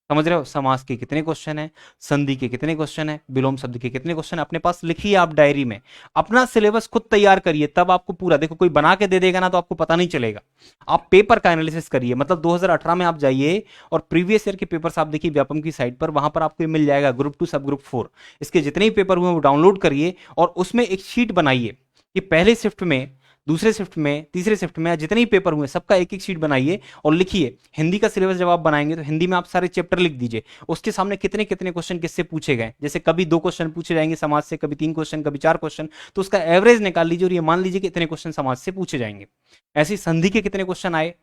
समझ रहे हो, समास के कितने क्वेश्चन है, संधि के कितने क्वेश्चन है, विलोम शब्द के कितने क्वेश्चन है, अपने पास लिखिए आप डायरी में, अपना सिलेबस खुद तैयार करिए, तब आपको पूरा, देखो कोई बना के दे देगा ना तो आपको पता नहीं चलेगा। आप पेपर का एनालिसिस करिए, मतलब 2018 में आप जाइए और प्रीवियस ईयर के पेपर्स आप देखिए व्यापम की साइट पर, वहां पर आपको मिल जाएगा ग्रुप 2 सब ग्रुप 4, इसके जितने भी पेपर हुए वो डाउनलोड करिए और उसमें एक शीट बनाइए कि पहले शिफ्ट में, दूसरे शिफ्ट में, तीसरे शिफ्ट में जितने ही पेपर हुए सबका एक एक शीट बनाइए और लिखिए। हिंदी का सिलेबस जब आप बनाएंगे तो हिंदी में आप सारे चैप्टर लिख दीजिए, उसके सामने कितने कितने क्वेश्चन किससे पूछे गए, जैसे कभी 2 क्वेश्चन पूछे जाएंगे समाज से, कभी 3 क्वेश्चन, कभी 4 क्वेश्चन, तो उसका एवरेज निकाल लीजिए और ये मान लीजिए कि इतने क्वेश्चन समाज से पूछे जाएंगे। ऐसी संधि के कितने क्वेश्चन आए,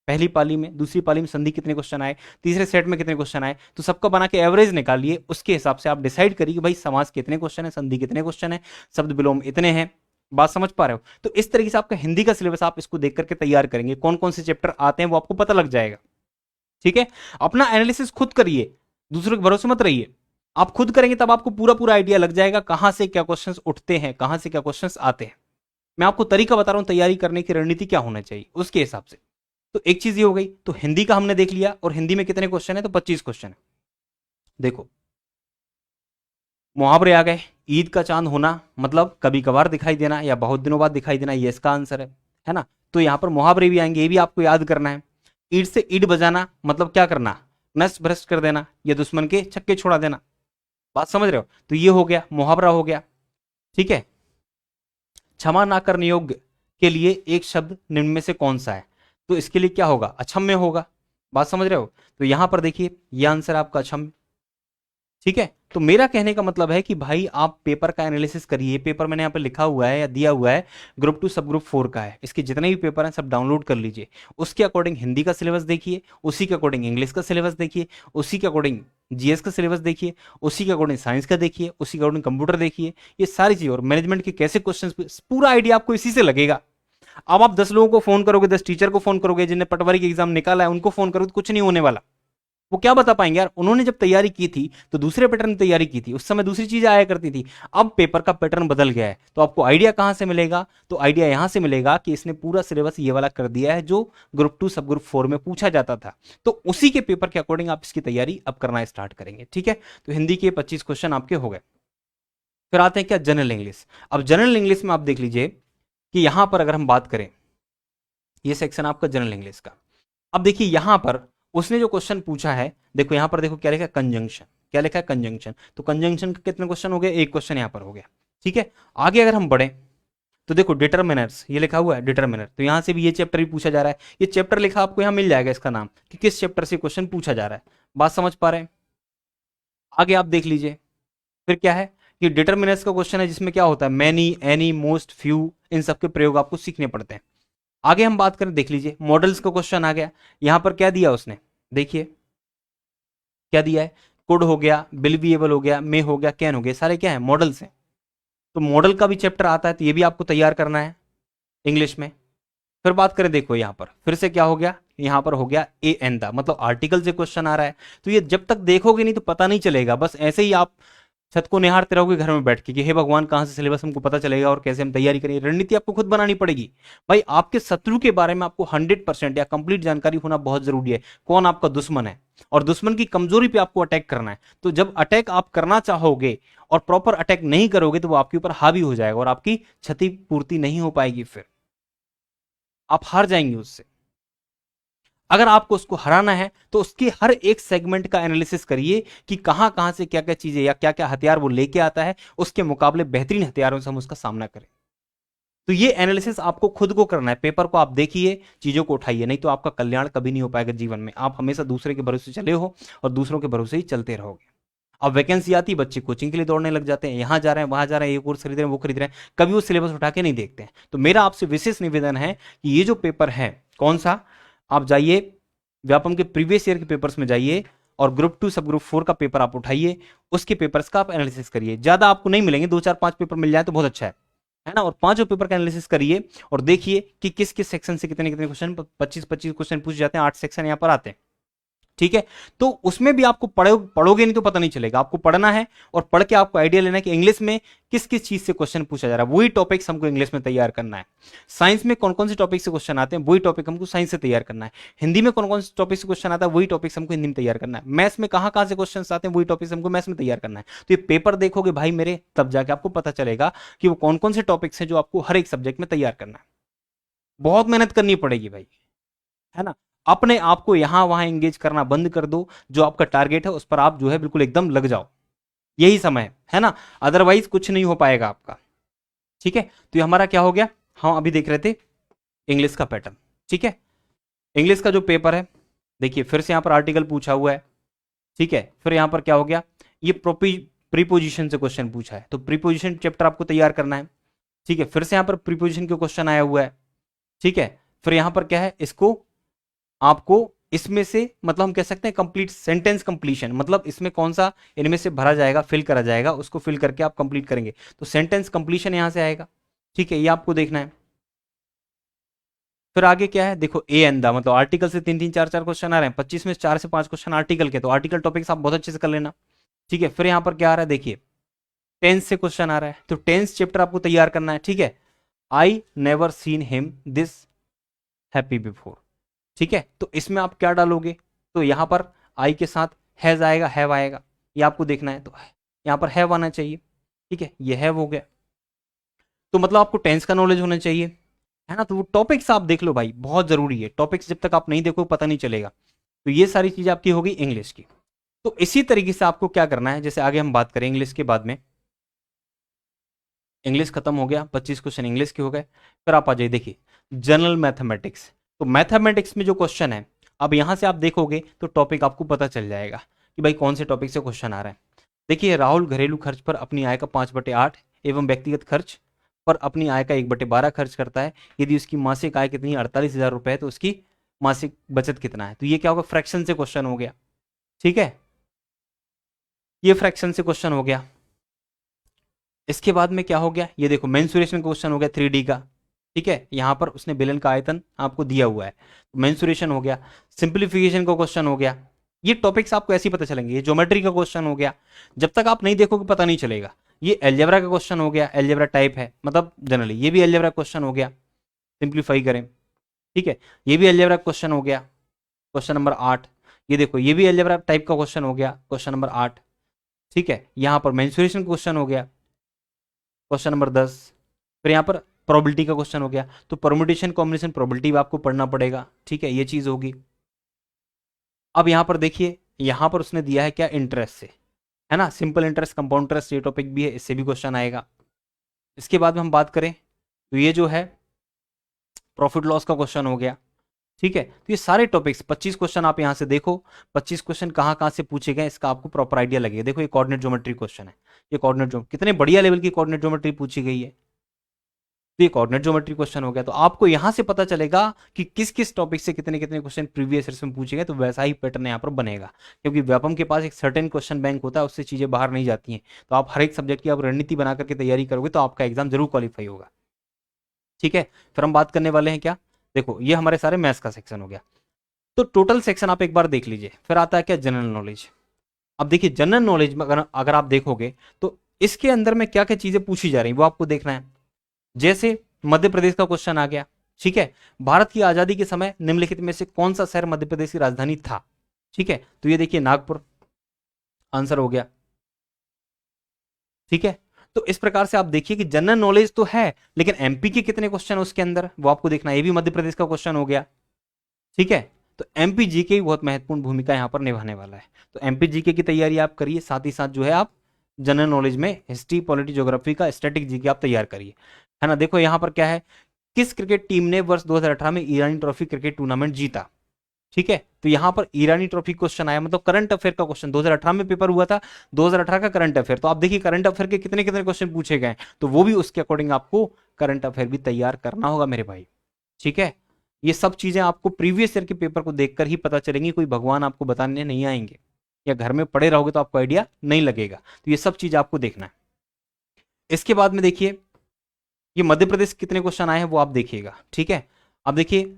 पहली पाली में, दूसरी पाली में संधि कितने क्वेश्चन आए, तीसरे सेट में कितने क्वेश्चन आए, तो सबका बना के एवरेज निकालिए। उसके हिसाब से आप डिसाइड करिए कि भाई समास कितने क्वेश्चन है, संधि कितने क्वेश्चन है, शब्द विलोम इतने हैं। बात समझ पा रहे हो? तो इस तरीके से आपका हिंदी का सिलेबस आप इसको देख करके तैयार करेंगे, कौन कौन से चैप्टर आते हैं वो आपको पता लग जाएगा। ठीक है, अपना एनालिसिस खुद करिए, दूसरों के भरोसे मत रहिए। आप खुद करेंगे तब आपको पूरा पूरा आइडिया लग जाएगा कहां से क्या क्वेश्चंस उठते हैं, कहां से क्या क्वेश्चंस आते हैं। मैं आपको तरीका बता रहा हूं तैयारी करने की रणनीति क्या होना चाहिए उसके हिसाब से। तो एक चीज ये हो गई, तो हिंदी का हमने देख लिया, और हिंदी में कितने क्वेश्चन है, तो 25 क्वेश्चन है। देखो मुहावरे आ गए, ईद का चांद होना मतलब कभी कभार दिखाई देना या बहुत दिनों बाद दिखाई देना, ये इसका आंसर है ना। तो यहां पर मुहावरे भी आएंगे, ये भी आपको याद करना है। ईद से ईद बजाना मतलब क्या करना, नस भ्रष्ट कर देना या दुश्मन के छक्के छोड़ा देना। बात समझ रहे हो? तो ये हो गया, मुहावरा हो गया। ठीक है, क्षमा ना करने योग्य के लिए एक शब्द निम्न में से कौन सा है, तो इसके लिए क्या होगा, अक्षम्य होगा। बात समझ रहे हो? तो यहां पर देखिए ये आंसर आपका अक्षम्य। ठीक है, तो मेरा कहने का मतलब है कि भाई आप पेपर का एनालिसिस करिए। पेपर मैंने यहाँ पे लिखा हुआ है या दिया हुआ है, ग्रुप 2 सब ग्रुप 4 का है, इसके जितने भी पेपर हैं सब डाउनलोड कर लीजिए। उसके अकॉर्डिंग हिंदी का सिलेबस देखिए, उसी के अकॉर्डिंग इंग्लिश का सिलेबस देखिए, उसी के अकॉर्डिंग जीएस का सिलेबस देखिए, उसी के अकॉर्डिंग साइंस का देखिए, उसी के अकॉर्डिंग कंप्यूटर देखिए। ये सारी चीज और मैनेजमेंट के कैसे क्वेश्चन, पूरा आइडिया आपको इसी से लगेगा। अब आप 10 लोगों को फोन करोगे, 10 टीचर को फोन करोगे जिन्हें पटवारी का एग्जाम निकाला है, उनको फोन करोगे तो कुछ नहीं होने वाला। वो क्या बता पाएंगे यार, उन्होंने जब तैयारी की थी तो दूसरे पैटर्न में तैयारी की थी, उस समय दूसरी चीजें आया करती थी। अब पेपर का पैटर्न बदल गया है, तो आपको आइडिया कहां से मिलेगा, तो आइडिया यहां से मिलेगा कि इसने पूरा सिलेबस ये वाला कर दिया है जो ग्रुप 2 सब ग्रुप 4 में पूछा जाता था। तो उसी के पेपर के अकॉर्डिंग आप इसकी तैयारी अब करना स्टार्ट करेंगे। ठीक है, तो हिंदी के 25 क्वेश्चन आपके हो गए। फिर आते हैं क्या, जनरल इंग्लिश। अब जनरल इंग्लिश में आप देख लीजिए कि यहां पर अगर हम बात करें, ये सेक्शन आपका जनरल इंग्लिश का। अब देखिए यहां पर उसने जो क्वेश्चन पूछा है, देखो यहां पर देखो क्या लिखा है, कंजंक्शन। क्या लिखा है, कंजंक्शन। तो कंजंक्शन का कितने क्वेश्चन हो गए, एक क्वेश्चन यहां पर हो गया। ठीक है, आगे अगर हम बढ़े तो देखो डिटर्मिनर्स, ये लिखा हुआ है डिटर्मिनर, तो यहां से भी ये चैप्टर भी पूछा जा रहा है। ये चैप्टर लिखा आपको यहां मिल जाएगा, इसका नाम कि किस चैप्टर से क्वेश्चन पूछा जा रहा है। बात समझ पा रहे हैं? आगे आप देख लीजिए, फिर क्या है कि डिटर्मिनर्स का क्वेश्चन है जिसमें क्या होता है, मैनी, एनी, मोस्ट, फ्यू, इन सबके प्रयोग आपको सीखने पड़ते हैं। आगे हम बात करें, देख लीजिए मॉडल्स का क्वेश्चन आ गया। यहां पर क्या दिया उसने, देखिए क्या दिया है, कुड हो गया, बिलीविएबल हो गया, मे हो गया, कैन हो गया, सारे क्या है, मॉडल्स हैं। तो मॉडल का भी चैप्टर आता है, तो ये भी आपको तैयार करना है इंग्लिश में। फिर बात करें, देखो यहां पर फिर से क्या हो गया, यहां पर हो गया ए एन द, मतलब आर्टिकल से क्वेश्चन आ रहा है। तो ये जब तक देखोगे नहीं तो पता नहीं चलेगा, बस ऐसे ही आप छत को निहारते रहोगे घर में बैठ के कि हे भगवान कहां से सिलेबस हमको पता चलेगा और कैसे हम तैयारी करें। रणनीति आपको खुद बनानी पड़ेगी। भाई आपके शत्रु के बारे में आपको 100% या कंप्लीट जानकारी होना बहुत जरूरी है, कौन आपका दुश्मन है, और दुश्मन की कमजोरी पे आपको अटैक करना है। तो जब अटैक आप करना चाहोगे और प्रॉपर अटैक नहीं करोगे तो वो आपके ऊपर हावी हो जाएगा और आपकी क्षति पूर्ति नहीं हो पाएगी, फिर आप हार जाएंगे उससे। अगर आपको उसको हराना है तो उसके हर एक सेगमेंट का एनालिसिस करिए कि कहां कहां से क्या क्या चीजें या क्या क्या हथियार वो लेके आता है, उसके मुकाबले बेहतरीन हथियारों से हम उसका सामना करें। तो ये एनालिसिस आपको खुद को करना है। पेपर को आप देखिए, चीजों को उठाइए, नहीं तो आपका कल्याण कभी नहीं हो पाएगा जीवन में। आप हमेशा दूसरे के भरोसे चले हो और दूसरों के भरोसे ही चलते रहोगे। अब वैकेंसी आती, बच्चे कोचिंग के लिए दौड़ने लग जाते हैं, यहां जा रहे हैं वहां जा रहे हैं, ये कोर्स खरीद रहे हैं वो खरीद रहे हैं, कभी वो सिलेबस उठा के नहीं देखते हैं। तो मेरा आपसे विशेष निवेदन है कि ये जो पेपर है, कौन सा, आप जाइए व्यापम के प्रीवियस ईयर के पेपर्स में जाइए और ग्रुप 2 सब ग्रुप 4 का पेपर आप उठाइए, उसके पेपर्स का आप एनालिसिस करिए। ज्यादा आपको नहीं मिलेंगे, 2 4 5 पेपर मिल जाए तो बहुत अच्छा है ना। और पांचों पेपर का एनालिसिस करिए और देखिए कि किस किस सेक्शन से कितने कितने क्वेश्चन, 25 क्वेश्चन पूछ जाते हैं, 8 सेक्शन यहां पर आते हैं। ठीक है, तो उसमें भी आपको पढ़ोगे नहीं तो पता नहीं चलेगा। आपको पढ़ना है और पढ़ के आपको आइडिया लेना है कि इंग्लिश में किस किस चीज से क्वेश्चन पूछा जा रहा है, वही टॉपिक्स हमको इंग्लिश में तैयार करना है। साइंस में कौन कौन से टॉपिक से क्वेश्चन आते हैं, वही टॉपिक हमको साइंस से तैयार करना है। हिंदी में कौन कौन से टॉपिक से क्वेश्चन आता है, वही टॉपिक्स हमको हिंदी में तैयार करना है। मैथ्स में कहां कहां से क्वेश्चन आते हैं, वही टॉपिक्स हमको मैथ्स में तैयार करना है। तो ये पेपर देखोगे भाई मेरे, तब जाके आपको पता चलेगा कि वो कौन कौन से टॉपिक्स हैं जो आपको हर एक सब्जेक्ट में तैयार करना है। बहुत मेहनत करनी पड़ेगी भाई, है ना। अपने आप को यहां वहां एंगेज करना बंद कर दो, जो आपका टारगेट है उस पर आप जो है बिल्कुल एकदम लग जाओ, यही समय है ना। अदरवाइज कुछ नहीं हो पाएगा आपका। ठीक है, तो ये हमारा क्या हो गया, हम अभी देख रहे थे इंग्लिश का पैटर्न। ठीक है, इंग्लिश का जो पेपर है, देखिए फिर से यहां पर आर्टिकल पूछा हुआ है। ठीक है, फिर यहां पर क्या हो गया, ये प्रीपोजिशन से क्वेश्चन पूछा है, तो प्रीपोजिशन चैप्टर आपको तैयार करना है। ठीक है, फिर से यहां पर प्रीपोजिशन के क्वेश्चन आया हुआ है। ठीक है, फिर यहां पर क्या है, इसको आपको इसमें से मतलब हम कह सकते हैं कंप्लीट सेंटेंस कंप्लीशन, मतलब इसमें कौन सा इनमें से भरा जाएगा, फिल करा जाएगा, उसको फिल करके आप कंप्लीट करेंगे तो सेंटेंस कंप्लीशन यहां से आएगा। ठीक है, ये आपको देखना है। फिर आगे क्या है, देखो ए एंड द, मतलब आर्टिकल से 3 3 4 4 क्वेश्चन आ रहे हैं, 25 में 4 से 5 क्वेश्चन आर्टिकल के, तो आर्टिकल टॉपिक्स आप बहुत अच्छे से कर लेना। ठीक है, फिर यहां पर क्या आ रहा है, देखिए टेंस से क्वेश्चन आ रहा है, तो टेंस चैप्टर आपको तैयार करना है। ठीक है, I never seen him this happy before. ठीक है, तो इसमें आप क्या डालोगे, तो यहां पर आई के साथ हैज आएगा, हैव आएगा, ये आपको देखना है, तो यहां पर हैव आना चाहिए। ठीक है, ये हैव हो गया, तो मतलब आपको टेंस का नॉलेज होना चाहिए, है ना। तो वो टॉपिक्स आप देख लो भाई, बहुत जरूरी है, टॉपिक्स जब तक आप नहीं देखो पता नहीं चलेगा। तो ये सारी चीजें आपकी होगी इंग्लिश की। तो इसी तरीके से आपको क्या करना है, जैसे आगे हम बात करें इंग्लिश के बाद में, इंग्लिश खत्म हो गया, 25 क्वेश्चन इंग्लिश के हो गए। फिर आप आ जाइए, देखिए जनरल मैथमेटिक्स। तो मैथमेटिक्स में जो क्वेश्चन है, अब यहां से आप देखोगे तो टॉपिक आपको पता चल जाएगा कि भाई कौन से टॉपिक से क्वेश्चन आ रहा है। देखिए राहुल घरेलू खर्च पर अपनी आय का 5/8 एवं व्यक्तिगत खर्च पर अपनी आय का 1/12 खर्च करता है। यदि उसकी मासिक आय कितनी 48,000 रुपए है तो उसकी मासिक बचत कितना है। तो ये क्या होगा, फ्रैक्शन से क्वेश्चन हो गया। ठीक है, ये फ्रैक्शन से क्वेश्चन हो गया। इसके बाद में क्या हो गया, ये देखो मेंसुरेशन क्वेश्चन हो गया 3D का। ठीक है, यहां पर उसने बेलन का आयतन आपको दिया हुआ है, मेंसुरेशन हो गया। सिंप्लीफिकेशन का क्वेश्चन हो गया। ये टॉपिक्स आपको ऐसे ही पता चलेंगे। ये ज्योमेट्री का क्वेश्चन हो गया, जब तक आप नहीं देखोगे पता नहीं चलेगा। ये एल्जेब्रा का क्वेश्चन हो गया, एल्जेब्रा टाइप है मतलब जनरली, ये भी एल्जेब्रा क्वेश्चन हो गया, सिंप्लीफाई करें। ठीक है, ये भी एल्जेब्रा क्वेश्चन हो गया, क्वेश्चन नंबर 8। ये देखो ये भी एल्जेब्रा टाइप का क्वेश्चन हो गया, क्वेश्चन नंबर 8। ठीक है, यहां पर मेंसुरेशन क्वेश्चन हो गया, क्वेश्चन नंबर 10। फिर यहाँ पर प्रोबेबिलिटी का क्वेश्चन हो गया, तो परमुटेशन कॉम्बिनेशन प्रोबेबिलिटी भी आपको पढ़ना पड़ेगा। ठीक है, ये चीज होगी। अब यहाँ पर देखिए, यहाँ पर उसने दिया है क्या, इंटरेस्ट से, है ना, सिंपल इंटरेस्ट, कंपाउंड इंटरेस्ट, ये टॉपिक भी है, इससे भी क्वेश्चन आएगा। इसके बाद में हम बात करें तो ये जो है प्रॉफिट लॉस का क्वेश्चन हो गया। ठीक है, तो ये सारे टॉपिक्स 25 क्वेश्चन आप यहाँ से देखो, 25 क्वेश्चन कहाँ कहाँ से पूछे गए इसका आपको प्रॉपर आइडिया लगेगा। देखो ये कोऑर्डिनेट ज्योमेट्री क्वेश्चन है, ये कोऑर्डिनेट जो कितने बढ़िया लेवल की कोऑर्डिनेट ज्योमेट्री पूछी गई है। तो ये कोऑर्डिनेट ज्योमेट्री क्वेश्चन हो गया, तो आपको यहां से पता चलेगा कि किस किस टॉपिक से कितने कितने क्वेश्चन प्रीवियस ईयर्स में पूछे गए, तो वैसा ही पैटर्न यहाँ पर बनेगा। क्योंकि व्यापम के पास एक सर्टेन क्वेश्चन बैंक होता है, उससे चीजें बाहर नहीं जाती हैं। तो आप हर एक सब्जेक्ट की आप रणनीति बना करके तैयारी करोगे तो आपका एग्जाम जरूर क्वालिफाई होगा। ठीक है, फिर हम बात करने वाले हैं क्या, देखो ये हमारे सारे मैथ्स का सेक्शन हो गया। तो टोटल सेक्शन आप एक बार देख लीजिए। फिर आता है क्या, जनरल नॉलेज। अब देखिए जनरल नॉलेज में अगर आप देखोगे तो इसके अंदर में क्या क्या चीजें पूछी जा रही वो आपको देखना है। जैसे मध्य प्रदेश का क्वेश्चन आ गया। ठीक है, भारत की आजादी के समय निम्नलिखित में से कौन सा शहर मध्य प्रदेश की राजधानी था। ठीक है, तो ये देखिए नागपुर, आंसर हो गया। ठीक है, तो इस प्रकार से आप देखिए कि जनरल नॉलेज तो है, लेकिन एमपी के कितने क्वेश्चन है उसके अंदर वो आपको देखना है। ये भी मध्य प्रदेश का क्वेश्चन हो गया। ठीक है, तो एमपी जीके की बहुत महत्वपूर्ण भूमिका यहां पर निभाने वाला है। तो एमपी जीके की तैयारी आप करिए, साथ ही साथ जो है आप जनरल नॉलेज में हिस्ट्री, पॉलिटी, ज्योग्राफी का स्टैटिक जीके आप तैयार करिए, है ना। देखो यहां पर क्या है, किस क्रिकेट टीम ने वर्ष 2018 में ईरानी ट्रॉफी क्रिकेट टूर्नामेंट जीता। ठीक है, तो यहां पर ईरानी ट्रॉफी क्वेश्चन आया, मतलब करंट अफेयर का क्वेश्चन, 2018 में पेपर हुआ था, 2018 का करंट अफेयर। तो आप देखिए करंट अफेयर के कितने कितने क्वेश्चन पूछे गए, तो वो भी उसके अकॉर्डिंग आपको करंट अफेयर भी तैयार करना होगा मेरे भाई। ठीक है, ये सब चीजें आपको प्रीवियस ईयर के पेपर को देखकर ही पता चलेंगी, कोई भगवान आपको बताने नहीं आएंगे, या घर में पड़े रहोगे तो आपको आइडिया नहीं लगेगा। तो ये सब चीज आपको देखना है। इसके बाद में देखिए ये मध्य प्रदेश कितने क्वेश्चन आए हैं वो आप देखिएगा। ठीक है, अब देखिए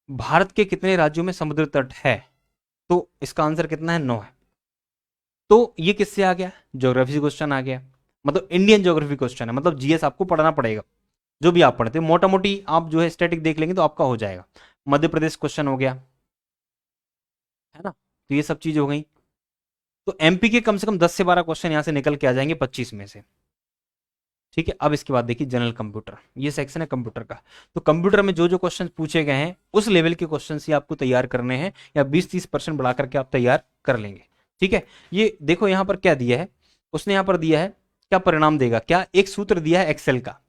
भारत के कितने राज्यों में समुद्र तट है, तो इसका आंसर कितना है, 9 है। तो ये किससे आ गया, ज्योग्राफी से क्वेश्चन आ गया, मतलब इंडियन ज्योग्राफी क्वेश्चन है, मतलब जीएस आपको पढ़ना पड़ेगा। जो भी आप पढ़ते हैं मोटा मोटी आप जो है स्टैटिक देख लेंगे तो आपका हो जाएगा। मध्य प्रदेश क्वेश्चन हो गया, है ना। तो ये सब चीज हो गई। तो एमपी के कम से कम 10 से 12 क्वेश्चन यहां से निकल के आ जाएंगे 25 में से। ठीक है, अब इसके बाद देखिए जनरल कंप्यूटर, ये सेक्शन है कंप्यूटर का। तो कंप्यूटर में जो जो क्वेश्चन पूछे गए हैं उस लेवल के क्वेश्चन ही आपको तैयार करने हैं, या 20-30% बढ़ा करके आप तैयार कर लेंगे। ठीक है, ये देखो यहां पर क्या दिया है, उसने यहां पर दिया है क्या परिणाम देगा, क्या एक सूत्र दिया है एक्सेल का।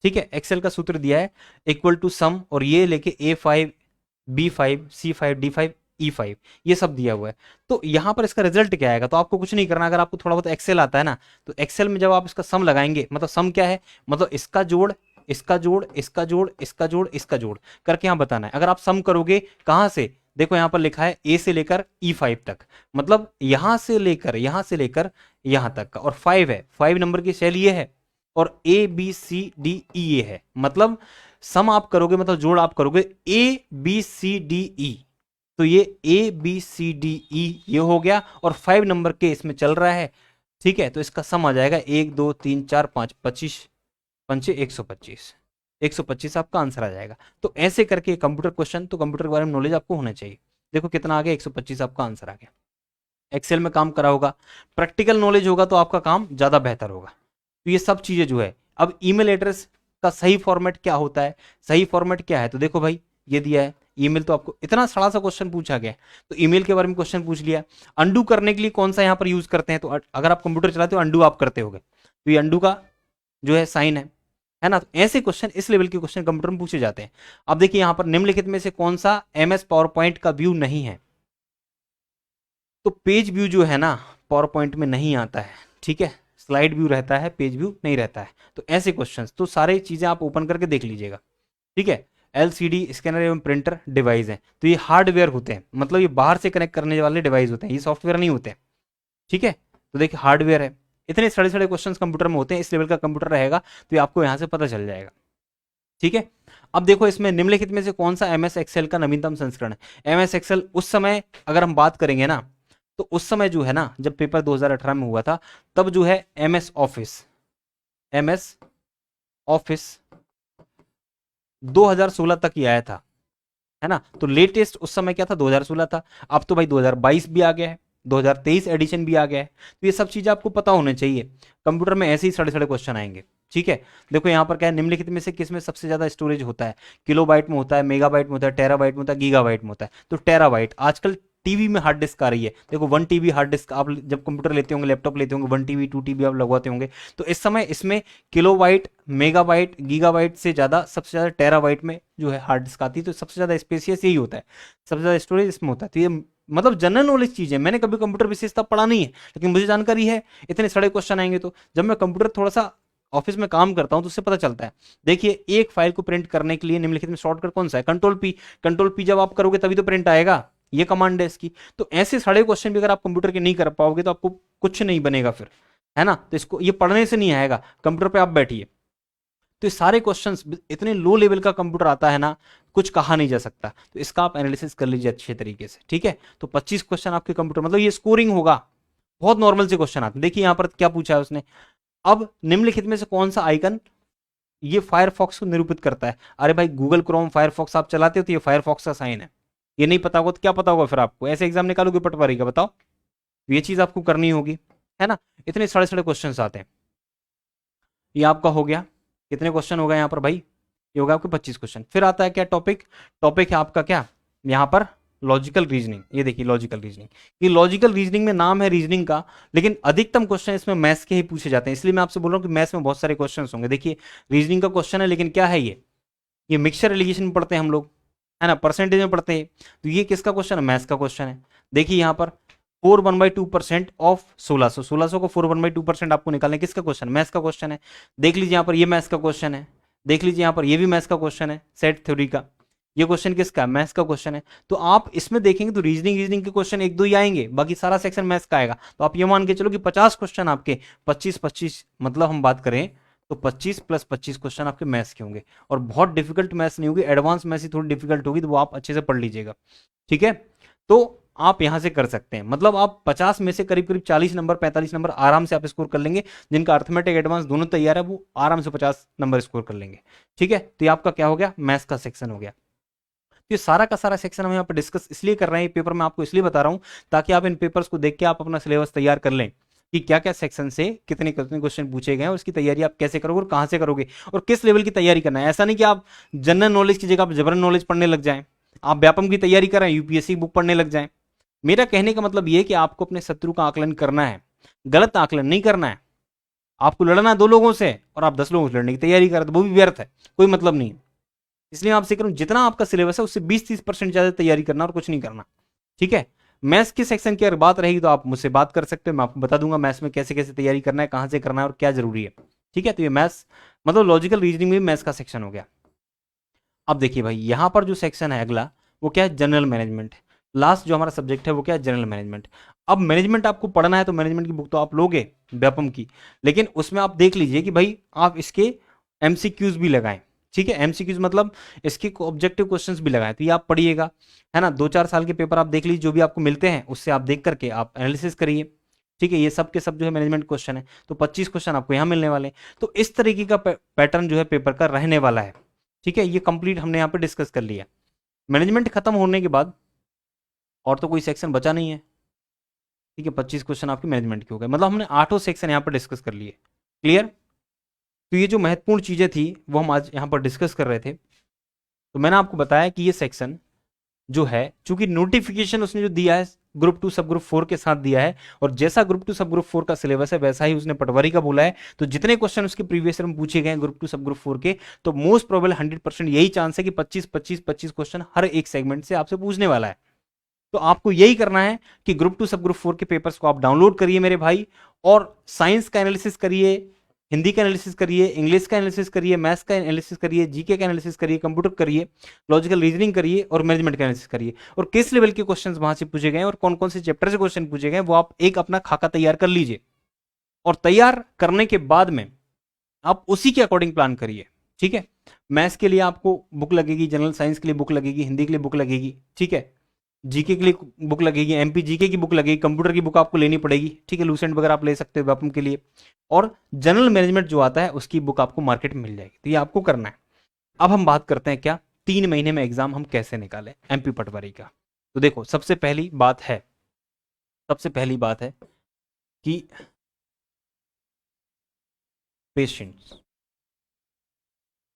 ठीक है, एक्सेल का सूत्र दिया है इक्वल टू सम, और ये लेके A5 B5 C5 D5 E5, ये सब दिया हुआ है। तो यहां पर इसका रिजल्ट क्या आएगा, तो आपको कुछ नहीं करना। अगर आपको थोड़ा बहुत एक्सेल आता है ना, तो एक्सेल में जब आप इसका सम लगाएंगे, मतलब सम क्या है, मतलब इसका जोड़ इसका जोड़, इसका जोड़, इसका जोड़, इसका जोड़ करके यहाँ बताना है। अगर आप सम करोगे कहां से, देखो यहां पर लिखा है ए से लेकर E5 तक, मतलब यहां से लेकर यहां तक का, और 5 है, 5 नंबर की सेल ये है, और ABCDE है, मतलब सम आप करोगे मतलब जोड़ आप करोगे ABCDE, तो ये ABCDE ये हो गया, और 5 नंबर के इसमें चल रहा है, ठीक है। तो इसका सम आ जाएगा 1 2 3 4 5, 25 पंचे 125, 125 आपका आंसर आ जाएगा। तो ऐसे करके कंप्यूटर क्वेश्चन, तो कंप्यूटर के बारे में नॉलेज आपको होना चाहिए। देखो कितना आ गया, 125 आपका आंसर आ गया। एक्सेल में काम करा होगा, प्रैक्टिकल नॉलेज होगा तो आपका काम ज्यादा बेहतर होगा। तो ये सब चीजें जो है, अब ईमेल एड्रेस का सही फॉर्मेट क्या होता है, सही फॉर्मेट क्या है, तो देखो भाई ये दिया है ईमेल, तो आपको इतना सड़ा सा क्वेश्चन पूछा गया, तो ईमेल के बारे में क्वेश्चन पूछ लिया। अंडू करने के लिए कौन सा यहाँ पर यूज करते हैं, तो अगर आप कंप्यूटर चलाते हो अंडू आप करते होगे, तो ये अंडू का जो है साइन है ना। तो ऐसे क्वेश्चन, इस लेवल के क्वेश्चन कंप्यूटर में पूछे जाते हैं। अब देखिए यहां पर निम्नलिखित में से कौन सा MS पावर पॉइंट का व्यू नहीं है, तो पेज व्यू जो है ना पावर पॉइंट में नहीं आता है, ठीक है, स्लाइड व्यू रहता है, पेज व्यू नहीं रहता है। तो ऐसे क्वेश्चंस तो सारी चीजें आप ओपन करके देख लीजिएगा, ठीक है। LCD स्कैनर एवं प्रिंटर डिवाइस है, तो ये हार्डवेयर होते हैं, मतलब ये बाहर से कनेक्ट करने वाले डिवाइस होते हैं, ये सॉफ्टवेयर नहीं होते हैं, ठीक है। तो देखिए हार्डवेयर है, इतने सड़े सड़े क्वेश्चंस कंप्यूटर में होते हैं, इस लेवल का कंप्यूटर रहेगा तो ये आपको यहां से पता चल जाएगा, ठीक है। अब देखो इसमें निम्नलिखित में से कौन सा MS एक्सेल का नवीनतम संस्करण है। MS एक्सेल उस समय अगर हम बात करेंगे ना, तो उस समय जो है ना, जब पेपर 2018 में हुआ था, तब जो है MS ऑफिस 2016 तक ही आया था, है ना। तो लेटेस्ट उस समय क्या था, 2016 था। अब तो भाई 2022 भी आ गया है, 2023 एडिशन भी आ गया है, तो ये सब चीजें आपको पता होने चाहिए। कंप्यूटर में ऐसे ही सड़े सड़े क्वेश्चन आएंगे, ठीक है। देखो यहाँ पर क्या है, निम्नलिखित में से किस में सबसे ज्यादा स्टोरेज होता है, किलोबाइट में होता है, मेगाबाइट में होता है, टेराबाइट में होता है, गीगाबाइट में होता है। तो टेराबाइट, आजकल टीवी में हार्ड डिस्क आ रही है, देखो 1 TB हार्ड डिस्क, आप जब कंप्यूटर लेते होंगे, लैपटॉप लेते होंगे, 1 TB 2 TB आप लगवाते होंगे, तो इस समय इसमें किलोबाइट, मेगाबाइट, गीगाबाइट से ज्यादा सबसे ज्यादा टेराबाइट में जो है हार्ड डिस्क आती है। तो सबसे ज्यादा स्पेसियस यही होता है, सबसे ज्यादा स्टोरेज इसमें होता है। तो ये मतलब जनरल नॉलेज चीज है, मैंने कभी कंप्यूटर विशेषता पढ़ा नहीं है, लेकिन मुझे जानकारी है। इतने सड़े क्वेश्चन आएंगे, तो जब मैं कंप्यूटर थोड़ा सा ऑफिस में काम करता हूं तो उससे पता चलता है। देखिए एक फाइल को प्रिंट करने के लिए निम्नलिखित में शॉर्टकट कौन सा है, कंट्रोल P जब आप करोगे तभी तो प्रिंट आएगा, ये कमांड है इसकी। तो ऐसे सारे क्वेश्चन भी अगर आप कंप्यूटर के नहीं कर पाओगे तो आपको कुछ नहीं बनेगा फिर, है ना। तो इसको ये पढ़ने से नहीं आएगा, कंप्यूटर पे आप बैठिए। तो ये सारे क्वेश्चंस, इतने लो लेवल का कंप्यूटर आता है ना, कुछ कहा नहीं जा सकता। तो इसका आप एनालिसिस कर लीजिए अच्छे तरीके से, ठीक है। तो 25 क्वेश्चन आपके कंप्यूटर, मतलब ये स्कोरिंग होगा, बहुत नॉर्मल से क्वेश्चन आते हैं। देखिए यहां पर क्या पूछा है उसने, अब निम्नलिखित में से कौन सा आइकन ये फायरफॉक्स को निरूपित करता है। अरे भाई गूगल क्रोम फायरफॉक्स आप चलाते हो तो ये फायरफॉक्स का साइन है, ये नहीं पता होगा तो क्या पता होगा फिर आपको, ऐसे एग्जाम निकालोगे पटवारी का, बताओ। तो ये चीज आपको करनी होगी, है ना। इतने सारे सारे क्वेश्चन आते हैं। ये आपका हो गया, कितने क्वेश्चन हो गए यहाँ पर भाई, ये होगा आपके 25 क्वेश्चन। फिर आता है क्या टॉपिक, टॉपिक है आपका क्या यहाँ पर, लॉजिकल रीजनिंग। ये देखिए लॉजिकल रीजनिंग, ये लॉजिकल रीजनिंग में नाम है रीजनिंग का, लेकिन अधिकतम क्वेश्चन इसमें मैथ्स के ही पूछे जाते हैं, इसलिए मैं आपसे बोल रहा हूँ कि मैथ्स में बहुत सारे क्वेश्चन होंगे। देखिए रीजनिंग का क्वेश्चन है, लेकिन क्या है ये मिक्सचर एलिगेशन में पढ़ते हैं हम लोग, है ना, परसेंटेज में पढ़ते हैं। तो ये किसका क्वेश्चन है, मैथ्स का क्वेश्चन है। देखिए यहाँ पर 4/1/2% ऑफ 1600 को 4/1/2% आपको निकालना है, किसका क्वेश्चन, मैथ्स का क्वेश्चन है। देख लीजिए यहाँ पर ये मैथ्स का क्वेश्चन है, देख लीजिए यहाँ पर ये भी मैथ्स का क्वेश्चन है, सेट थ्योरी का। ये क्वेश्चन किसका, मैथ्स का क्वेश्चन है। तो आप इसमें देखेंगे तो रीजनिंग के क्वेश्चन 1-2 ही आएंगे, बाकी सारा सेक्शन मैथ्स का आएगा। तो आप ये मान के चलो कि 50 क्वेश्चन आपके 25-25, मतलब हम बात करें तो 25 + 25 क्वेश्चन आपके मैथ्स के होंगे। और बहुत डिफिकल्ट मैथ्स नहीं होगी, एडवांस मैथ्स ही थोड़ी डिफिकल्ट होगी, तो वो आप अच्छे से पढ़ लीजिएगा, ठीक है। तो आप यहां से कर सकते हैं, मतलब आप 50 में से करीब करीब 40 नंबर 45 नंबर आराम से आप स्कोर कर लेंगे। जिनका अर्थमेटिक एडवांस दोनों तैयार है वो आराम से 50 नंबर स्कोर कर लेंगे, ठीक है। तो ये आपका क्या हो गया, मैथ्स का सेक्शन हो गया। तो ये सारा का सारा सेक्शन हम यहाँ पर डिस्कस इसलिए कर रहे हैं, पेपर में आपको इसलिए बता रहा हूं ताकि आप इन पेपर्स को देख के आप अपना सिलेबस तैयार कर लें कि क्या क्या सेक्शन से कितने कितने क्वेश्चन पूछे गए हैं, उसकी तैयारी आप कैसे करोगे और कहां से करोगे और किस लेवल की तैयारी करना है। ऐसा नहीं कि आप जनरल नॉलेज की जगह आप जनरल नॉलेज पढ़ने लग जाएं, आप व्यापम की तैयारी करें, UPSC बुक पढ़ने लग जाएं। मेरा कहने का मतलब यह कि आपको अपने शत्रु का आकलन करना है, गलत आकलन नहीं करना है। आपको लड़ना है 2 लोगों से और आप 10 लोगों से लड़ने की तैयारी कर रहे हो, वो भी व्यर्थ है, कोई मतलब नहीं है। इसलिए मैं आपसे कह रहा हूं जितना आपका सिलेबस है उससे 20-30% ज्यादा तैयारी करना और कुछ नहीं करना, ठीक है। मैथ्स के सेक्शन की अगर बात रहेगी तो आप मुझसे बात कर सकते हो, मैं आपको बता दूंगा मैथ्स में कैसे कैसे तैयारी करना है, कहां से करना है और क्या जरूरी है, ठीक है। तो ये मैथ्स मतलब लॉजिकल रीजनिंग में मैथ्स का सेक्शन हो गया। अब देखिए भाई, यहां पर जो सेक्शन है अगला, वो क्या है, जनरल मैनेजमेंट। लास्ट जो हमारा सब्जेक्ट है वो क्या है, जनरल मैनेजमेंट। अब मैनेजमेंट आपको पढ़ना है तो मैनेजमेंट की बुक तो आप लोगे व्यापम की, लेकिन उसमें आप देख लीजिए कि भाई आप इसके एमसीक्यूज भी लगाएं। ठीक है, एमसीक्यूज मतलब इसके ऑब्जेक्टिव क्वेश्चंस भी लगाएं, तो ये आप पढ़िएगा, है ना। 2-4 साल के पेपर आप देख लीजिए, जो भी आपको मिलते हैं उससे आप देख करके आप एनालिसिस करिए। ठीक है, ये सब के सब जो है मैनेजमेंट क्वेश्चन है, तो 25 क्वेश्चन आपको यहाँ मिलने वाले हैं। तो इस तरीके का पैटर्न जो है पेपर का रहने वाला है। ठीक है, ये कंप्लीट हमने यहाँ पे डिस्कस कर लिया। मैनेजमेंट खत्म होने के बाद और तो कोई सेक्शन बचा नहीं है। ठीक है, 25 क्वेश्चन आपके मैनेजमेंट के हो गए, मतलब हमने 8 सेक्शन यहाँ पर डिस्कस कर लिए। क्लियर। तो ये जो महत्वपूर्ण चीजें थी वो हम आज यहाँ पर डिस्कस कर रहे थे। तो मैंने आपको बताया कि ये सेक्शन जो है, चूंकि नोटिफिकेशन उसने जो दिया है ग्रुप 2 सब ग्रुप 4 के साथ दिया है, और जैसा ग्रुप 2 सब ग्रुप 4 का सिलेबस है वैसा ही उसने पटवारी का बोला है, तो जितने क्वेश्चन उसके प्रीवियस ईयर में पूछे गए ग्रुप 2 सब ग्रुप 4 के, तो मोस्ट प्रोबेबल 100% यही चांस है कि 25 क्वेश्चन हर एक सेगमेंट से आपसे पूछने वाला है। तो आपको यही करना है कि ग्रुप 2 सब ग्रुप 4 के पेपर्स को आप डाउनलोड करिए मेरे भाई, और साइंस का एनालिसिस करिए, हिंदी का एनालिसिस करिए, इंग्लिश का एनालिसिस करिए, मैथ्स का एनालिसिस करिए, जीके का एनालिसिस करिए, कंप्यूटर करिए, लॉजिकल रीजनिंग करिए, और मैनेजमेंट का एनालिसिस करिए। और किस लेवल के क्वेश्चंस वहां से पूछे गए और कौन कौन से चैप्टर से क्वेश्चन पूछे गए वो आप एक अपना खाका तैयार कर लीजिए, और तैयार करने के बाद में आप उसी के अकॉर्डिंग प्लान करिए। ठीक है, मैथ्स के लिए आपको बुक लगेगी, जनरल साइंस के लिए बुक लगेगी, हिंदी के लिए बुक लगेगी, ठीक है, जीके के लिए बुक लगेगी, एमपी जीके की बुक लगेगी, कंप्यूटर की बुक आपको लेनी पड़ेगी। ठीक है, लूसेंट वगैरह आप ले सकते हो व्यापम के लिए, और जनरल मैनेजमेंट जो आता है उसकी बुक आपको मार्केट में मिल जाएगी। तो ये आपको करना है। अब हम बात करते हैं क्या 3 महीने में एग्जाम हम कैसे निकालें एमपी पटवारी का। तो देखो, सबसे पहली बात है कि पेशेंस।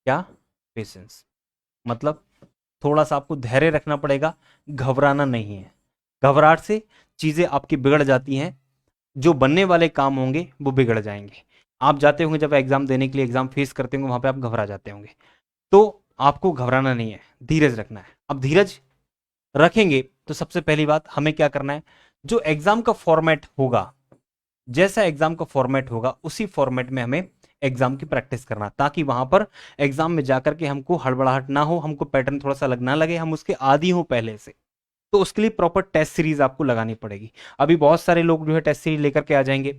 क्या? पेशेंस मतलब थोड़ा सा आपको धैर्य रखना पड़ेगा, घबराना नहीं है। घबराहट से चीजें आपकी बिगड़ जाती हैं, जो बनने वाले काम होंगे वो बिगड़ जाएंगे। आप जाते होंगे जब एग्जाम देने के लिए, एग्जाम फेस करते होंगे, वहां पे आप घबरा जाते होंगे। तो आपको घबराना नहीं है, धीरज रखना है। अब धीरज रखेंगे तो सबसे पहली बात हमें क्या करना है, जो एग्जाम का फॉर्मेट होगा, जैसा एग्जाम का फॉर्मेट होगा उसी फॉर्मेट में हमें एग्जाम की प्रैक्टिस करना, ताकि वहां पर एग्जाम में जाकर के हमको हड़बड़ाहट ना हो, हमको पैटर्न थोड़ा सा लगना लगे, हम उसके आदी हो पहले से। तो उसके लिए प्रॉपर टेस्ट सीरीज आपको लगानी पड़ेगी। अभी बहुत सारे लोग जो है टेस्ट सीरीज लेकर के आ जाएंगे,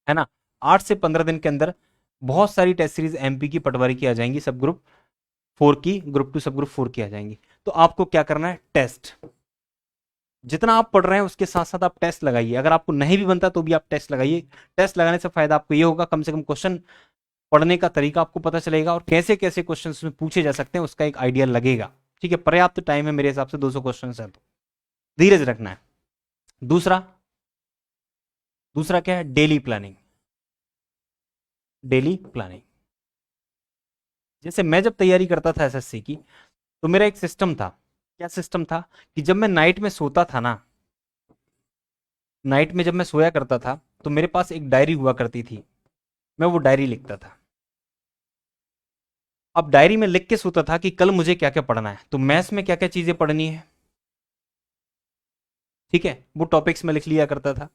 है ना। 8 से 15 दिन के अंदर बहुत सारी टेस्ट सीरीज एमपी की पटवारी की आ जाएंगी, सब ग्रुप 4 की, ग्रुप 2 सब ग्रुप 4 की आ जाएंगी। तो आपको क्या करना है, टेस्ट जितना आप पढ़ रहे हैं उसके साथ साथ आप टेस्ट लगाइए। अगर आपको नहीं भी बनता तो भी आप टेस्ट लगाइए। टेस्ट लगाने से फायदा आपको ये होगा, कम से कम क्वेश्चन पढ़ने का तरीका आपको पता चलेगा, और कैसे कैसे क्वेश्चन उसमें पूछे जा सकते हैं उसका एक आइडिया लगेगा। ठीक है, पर्याप्त टाइम है मेरे हिसाब से, 200 क्वेश्चन है, तो धीरज रखना है। दूसरा दूसरा क्या है, डेली प्लानिंग। डेली प्लानिंग, जैसे मैं जब तैयारी करता था एसएससी की, तो मेरा एक सिस्टम था। क्या सिस्टम था कि जब मैं नाइट में सोता था ना, नाइट में जब मैं सोया करता था, तो मेरे पास एक डायरी हुआ करती थी, मैं वो डायरी लिखता था। अब डायरी में लिख के सोता था कि कल मुझे क्या क्या पढ़ना है, तो मैथ्स में क्या क्या चीजें पढ़नी है, ठीक है, वो टॉपिक्स में लिख लिया करता था।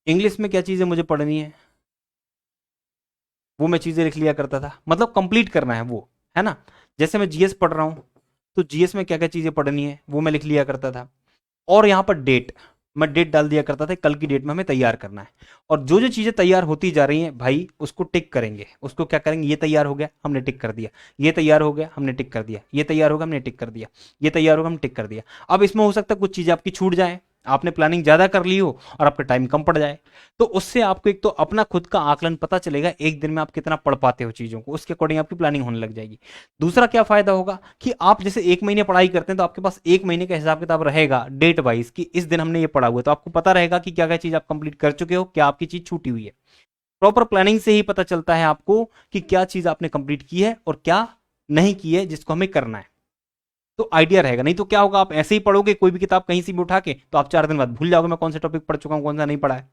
इंग्लिश में क्या चीजें मुझे पढ़नी है, वो मैं चीजें लिख लिया करता था, मतलब कंप्लीट करना है वो, है ना। जैसे मैं जीएस पढ़ रहा हूं, तो जीएस में क्या क्या चीजें पढ़नी है वो मैं लिख लिया करता था। और यहाँ पर डेट, मैं डेट डाल दिया करता था, कल की डेट में हमें तैयार करना है। और जो जो चीजें तैयार होती जा रही हैं भाई, उसको टिक करेंगे। उसको क्या करेंगे, ये तैयार हो गया हमने टिक कर दिया, ये तैयार हो गया हमने टिक कर दिया, ये तैयार होगा हमने टिक कर दिया, ये तैयार होगा हम टिक कर दिया। अब इसमें हो सकता है कुछ चीजें आपकी छूट जाए, आपने प्लानिंग ज्यादा कर ली हो और आपका टाइम कम पड़ जाए। तो उससे आपको एक तो अपना खुद का आकलन पता चलेगा, एक दिन में आप कितना पढ़ पाते हो चीजों को, उसके अकॉर्डिंग आपकी प्लानिंग होने लग जाएगी। दूसरा क्या फायदा होगा कि आप जैसे 1 महीने पढ़ाई करते हैं, तो आपके पास 1 महीने का हिसाब किताब रहेगा डेट वाइज, कि इस दिन हमने ये पढ़ा हुआ है, तो आपको पता रहेगा कि क्या क्या चीज आप कंप्लीट कर चुके हो, क्या आपकी चीज छूटी हुई है। प्रॉपर प्लानिंग से ही पता चलता है आपको कि क्या चीज आपने कंप्लीट की है और क्या नहीं की है, जिसको हमें करना है। तो आइडिया रहेगा। नहीं तो क्या होगा, आप ऐसे ही पढ़ोगे कोई भी किताब कहीं से भी उठा के, तो आप 4 दिन बाद भूल जाओगे मैं कौन सा टॉपिक पढ़ चुका हूं, कौन सा नहीं पढ़ा है।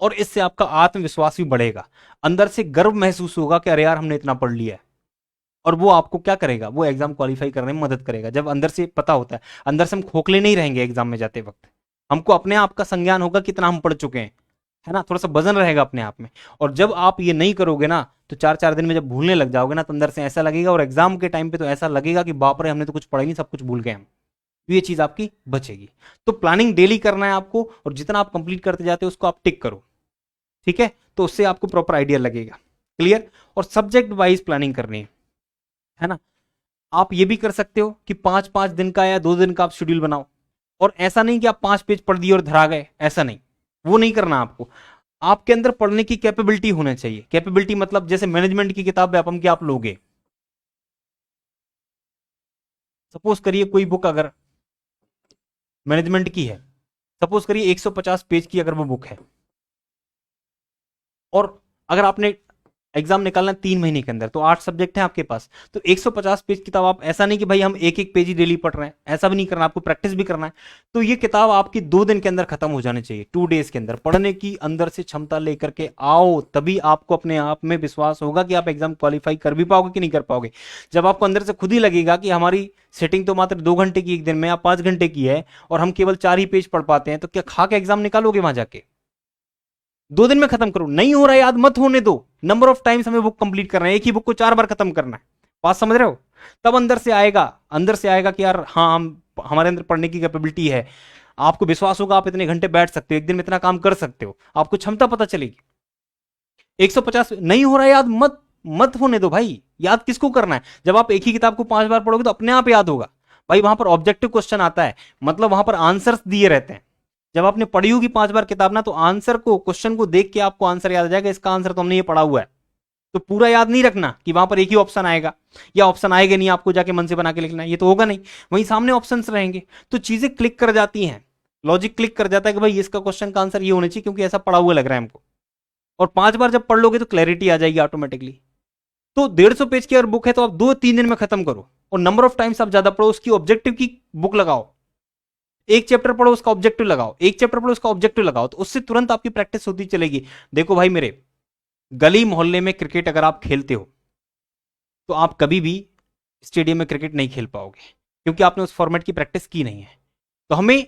और इससे आपका आत्मविश्वास भी बढ़ेगा, अंदर से गर्व महसूस होगा कि अरे यार हमने इतना पढ़ लिया है। और वो आपको क्या करेगा, वो एग्जाम क्वालिफाई करने में मदद करेगा, जब अंदर से पता होता है। अंदर से हम खोखले नहीं रहेंगे एग्जाम में जाते वक्त, हमको अपने आप का संज्ञान होगा कितना हम पढ़ चुके हैं। है ना, थोड़ा सा वजन रहेगा अपने आप में। और जब आप ये नहीं करोगे ना तो 4-4 दिन में जब भूलने लग जाओगे ना तो अंदर से ऐसा लगेगा, और एग्जाम के टाइम पे तो ऐसा लगेगा कि बाप रे हमने तो कुछ पढ़ा ही नहीं, सब कुछ भूल गए हम। तो ये चीज आपकी बचेगी। तो प्लानिंग डेली करना है आपको, और जितना आप कंप्लीट करते जाते हो उसको आप टिक करो, ठीक है, तो उससे आपको प्रॉपर आइडिया लगेगा। क्लियर। और सब्जेक्ट वाइज प्लानिंग करनी है ना। आप ये भी कर सकते हो कि 5-5 दिन का या 2 दिन का आप शेड्यूल बनाओ, और ऐसा नहीं कि आप 5 पेज पढ़ दिए और धरा गए, ऐसा नहीं, वो नहीं करना आपको। आपके अंदर पढ़ने की कैपेबिलिटी होना चाहिए। कैपेबिलिटी मतलब जैसे मैनेजमेंट की किताब व्यापम की आप लोगे, सपोज करिए कोई बुक अगर मैनेजमेंट की है, सपोज करिए 150 पेज की अगर वो बुक है, और अगर आपने एग्जाम निकालना 3 महीने के अंदर, तो 8 सब्जेक्ट हैं आपके पास, तो 150 पेज किताब, आप ऐसा नहीं कि भाई हम एक एक पेज ही डेली पढ़ रहे हैं, ऐसा भी नहीं करना, आपको प्रैक्टिस भी करना है। तो ये किताब आपकी 2 दिन के अंदर खत्म हो जानी चाहिए, 2 डेज के अंदर पढ़ने की अंदर से क्षमता लेकर के आओ, तभी आपको अपने आप में विश्वास होगा कि आप एग्जाम क्वालिफाई कर भी पाओगे कि नहीं कर पाओगे। जब आपको अंदर से खुद ही लगेगा कि हमारी सेटिंग तो मात्र 2 घंटे की एक दिन में या 5 घंटे की है, और हम केवल 4 ही पेज पढ़ पाते हैं, तो क्या खा के एग्जाम निकालोगे वहां जाके? 2 दिन में खत्म करो। नहीं हो रहा है याद, मत होने दो। नंबर ऑफ टाइम्स हमें बुक कंप्लीट करना है, एक ही बुक को 4 बार खत्म करना है। बात समझ रहे हो? तब अंदर से आएगा कि यार हाँ, हम हमारे अंदर पढ़ने की कैपेबिलिटी है। आपको विश्वास होगा आप इतने घंटे बैठ सकते हो, एक दिन में इतना काम कर सकते हो, आपको क्षमता पता चलेगी। 150 नहीं हो रहा है याद, मत मत होने दो भाई। याद किसको करना है? जब आप एक ही किताब को 5 बार पढ़ोगे तो अपने आप याद होगा भाई। वहां पर ऑब्जेक्टिव क्वेश्चन आता है, मतलब वहां पर आंसर्स दिए रहते हैं। जब आपने पढ़ी होगी 5 बार किताब ना, तो आंसर को, क्वेश्चन को देख के आपको आंसर याद आ जाएगा, इसका आंसर तो हमने ये पढ़ा हुआ है। तो पूरा याद नहीं रखना कि वहां पर एक ही ऑप्शन आएगा, या ऑप्शन आएगा नहीं, आपको जाके मन से बना के लिखना है, ये तो होगा नहीं। वहीं सामने ऑप्शंस रहेंगे, तो चीजें क्लिक कर जाती हैं, लॉजिक क्लिक कर जाता है कि भाई इसका क्वेश्चन का आंसर ये होना चाहिए, क्योंकि ऐसा पढ़ा हुआ लग रहा है हमको। और 5 बार जब पढ़ लोगे तो क्लैरिटी आ जाएगी ऑटोमेटिकली। तो 150 पेज की अगर बुक है तो आप 2-3 दिन में खत्म करो, और नंबर ऑफ टाइम्स आप ज्यादा पढ़ो, उसकी ऑब्जेक्टिव की बुक लगाओ। एक चैप्टर पढ़ो उसका ऑब्जेक्टिव लगाओ, एक चैप्टर पढ़ो उसका ऑब्जेक्टिव लगाओ, तो उससे तुरंत आपकी प्रैक्टिस होती चलेगी। देखो भाई मेरे, गली मोहल्ले में क्रिकेट अगर आप खेलते हो तो आप कभी भी स्टेडियम में क्रिकेट नहीं खेल पाओगे, क्योंकि आपने उस फॉर्मेट की प्रैक्टिस की नहीं है। तो हमें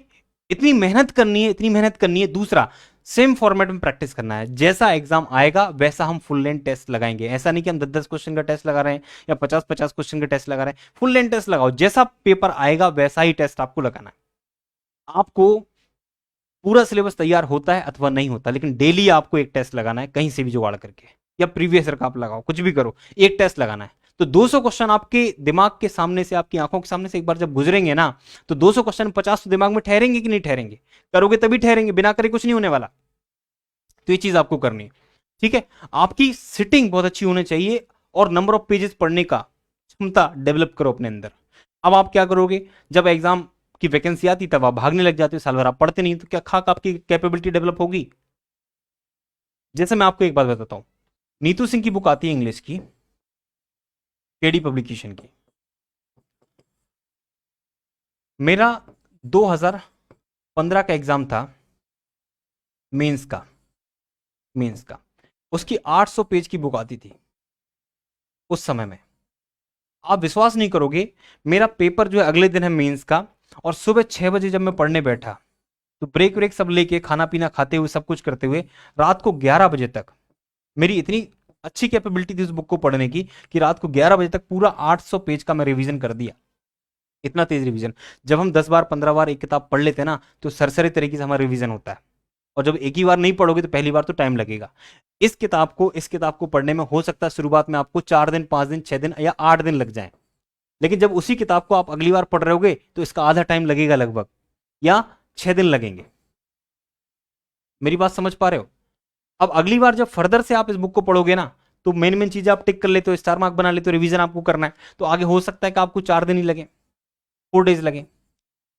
इतनी मेहनत करनी है, इतनी मेहनत करनी है। दूसरा, सेम फॉर्मेट में प्रैक्टिस करना है। जैसा एग्जाम आएगा वैसा हम फुल लेंथ टेस्ट लगाएंगे। ऐसा नहीं कि हम 10-10 क्वेश्चन का टेस्ट लगा रहे हैं या 50-50 क्वेश्चन का टेस्ट लगा रहे हैं। फुल लेंथ टेस्ट लगाओ, जैसा पेपर आएगा वैसा ही टेस्ट आपको लगाना है। आपको पूरा सिलेबस तैयार होता है अथवा नहीं होता, लेकिन डेली आपको एक टेस्ट लगाना है, कहीं से भी जुगाड़ करके, या प्रीवियस ईयर का आप लगाओ, कुछ भी करो, एक टेस्ट लगाना है। तो 200 क्वेश्चन आपके दिमाग के सामने से, आपकी आंखों के सामने से एक बार जब गुजरेंगे ना, तो 200 क्वेश्चन 50 तो दिमाग में ठहरेंगे कि नहीं ठहरेंगे? करोगे तभी ठहरेंगे, बिना करे कुछ नहीं होने वाला। तो ये चीज आपको करनी है, ठीक है। आपकी सिटिंग बहुत अच्छी होनी चाहिए, और नंबर ऑफ पेजेस पढ़ने का क्षमता डेवलप करो अपने अंदर। अब आप क्या करोगे, जब एग्जाम की वैकेंसी आती तब आप भागने लग जाते हो, साल भर आप पढ़ते नहीं, तो क्या खाक आपकी कैपेबिलिटी डेवलप होगी? जैसे मैं आपको एक बात बताता हूं, नीतू सिंह की बुक आती है इंग्लिश की, केडी पब्लिकेशन की। मेरा 2015 का एग्जाम था, मेंस का, उसकी 800 पेज की बुक आती थी उस समय में। आप विश्वास नहीं करोगे, मेरा पेपर जो है अगले दिन है मेंस का, और सुबह 6 बजे जब मैं पढ़ने बैठा, तो ब्रेक व्रेक सब लेके, खाना पीना खाते हुए, सब कुछ करते हुए, रात को 11 बजे तक मेरी इतनी अच्छी कैपेबिलिटी थी उस बुक को पढ़ने की, कि रात को 11 बजे तक पूरा 800 पेज का मैं रिवीजन कर दिया। इतना तेज रिवीजन। जब हम 10 बार 15 बार एक किताब पढ़ लेते हैं ना, तो सरसरी तरीके से हमारा रिवीजन होता है। और जब एक ही बार नहीं पढ़ोगे तो पहली बार तो टाइम लगेगा। इस किताब को पढ़ने में हो सकता है शुरुआत में आपको 4 दिन, 5 दिन, 6 दिन या 8 दिन लग जाए, लेकिन जब उसी किताब को आप अगली बार पढ़ रहे होगे तो इसका आधा टाइम लगेगा लगभग, या 6 दिन लगेंगे। मेरी बात समझ पा रहे हो? अब अगली बार जब फर्दर से आप इस बुक को पढ़ोगे ना, तो मेन मेन चीजें आप टिक कर लेते हो, स्टार मार्क बना लेते हो, रिवीजन आपको करना है, तो आगे हो सकता है कि आपको 4 दिन ही लगे, 4 डेज लगे।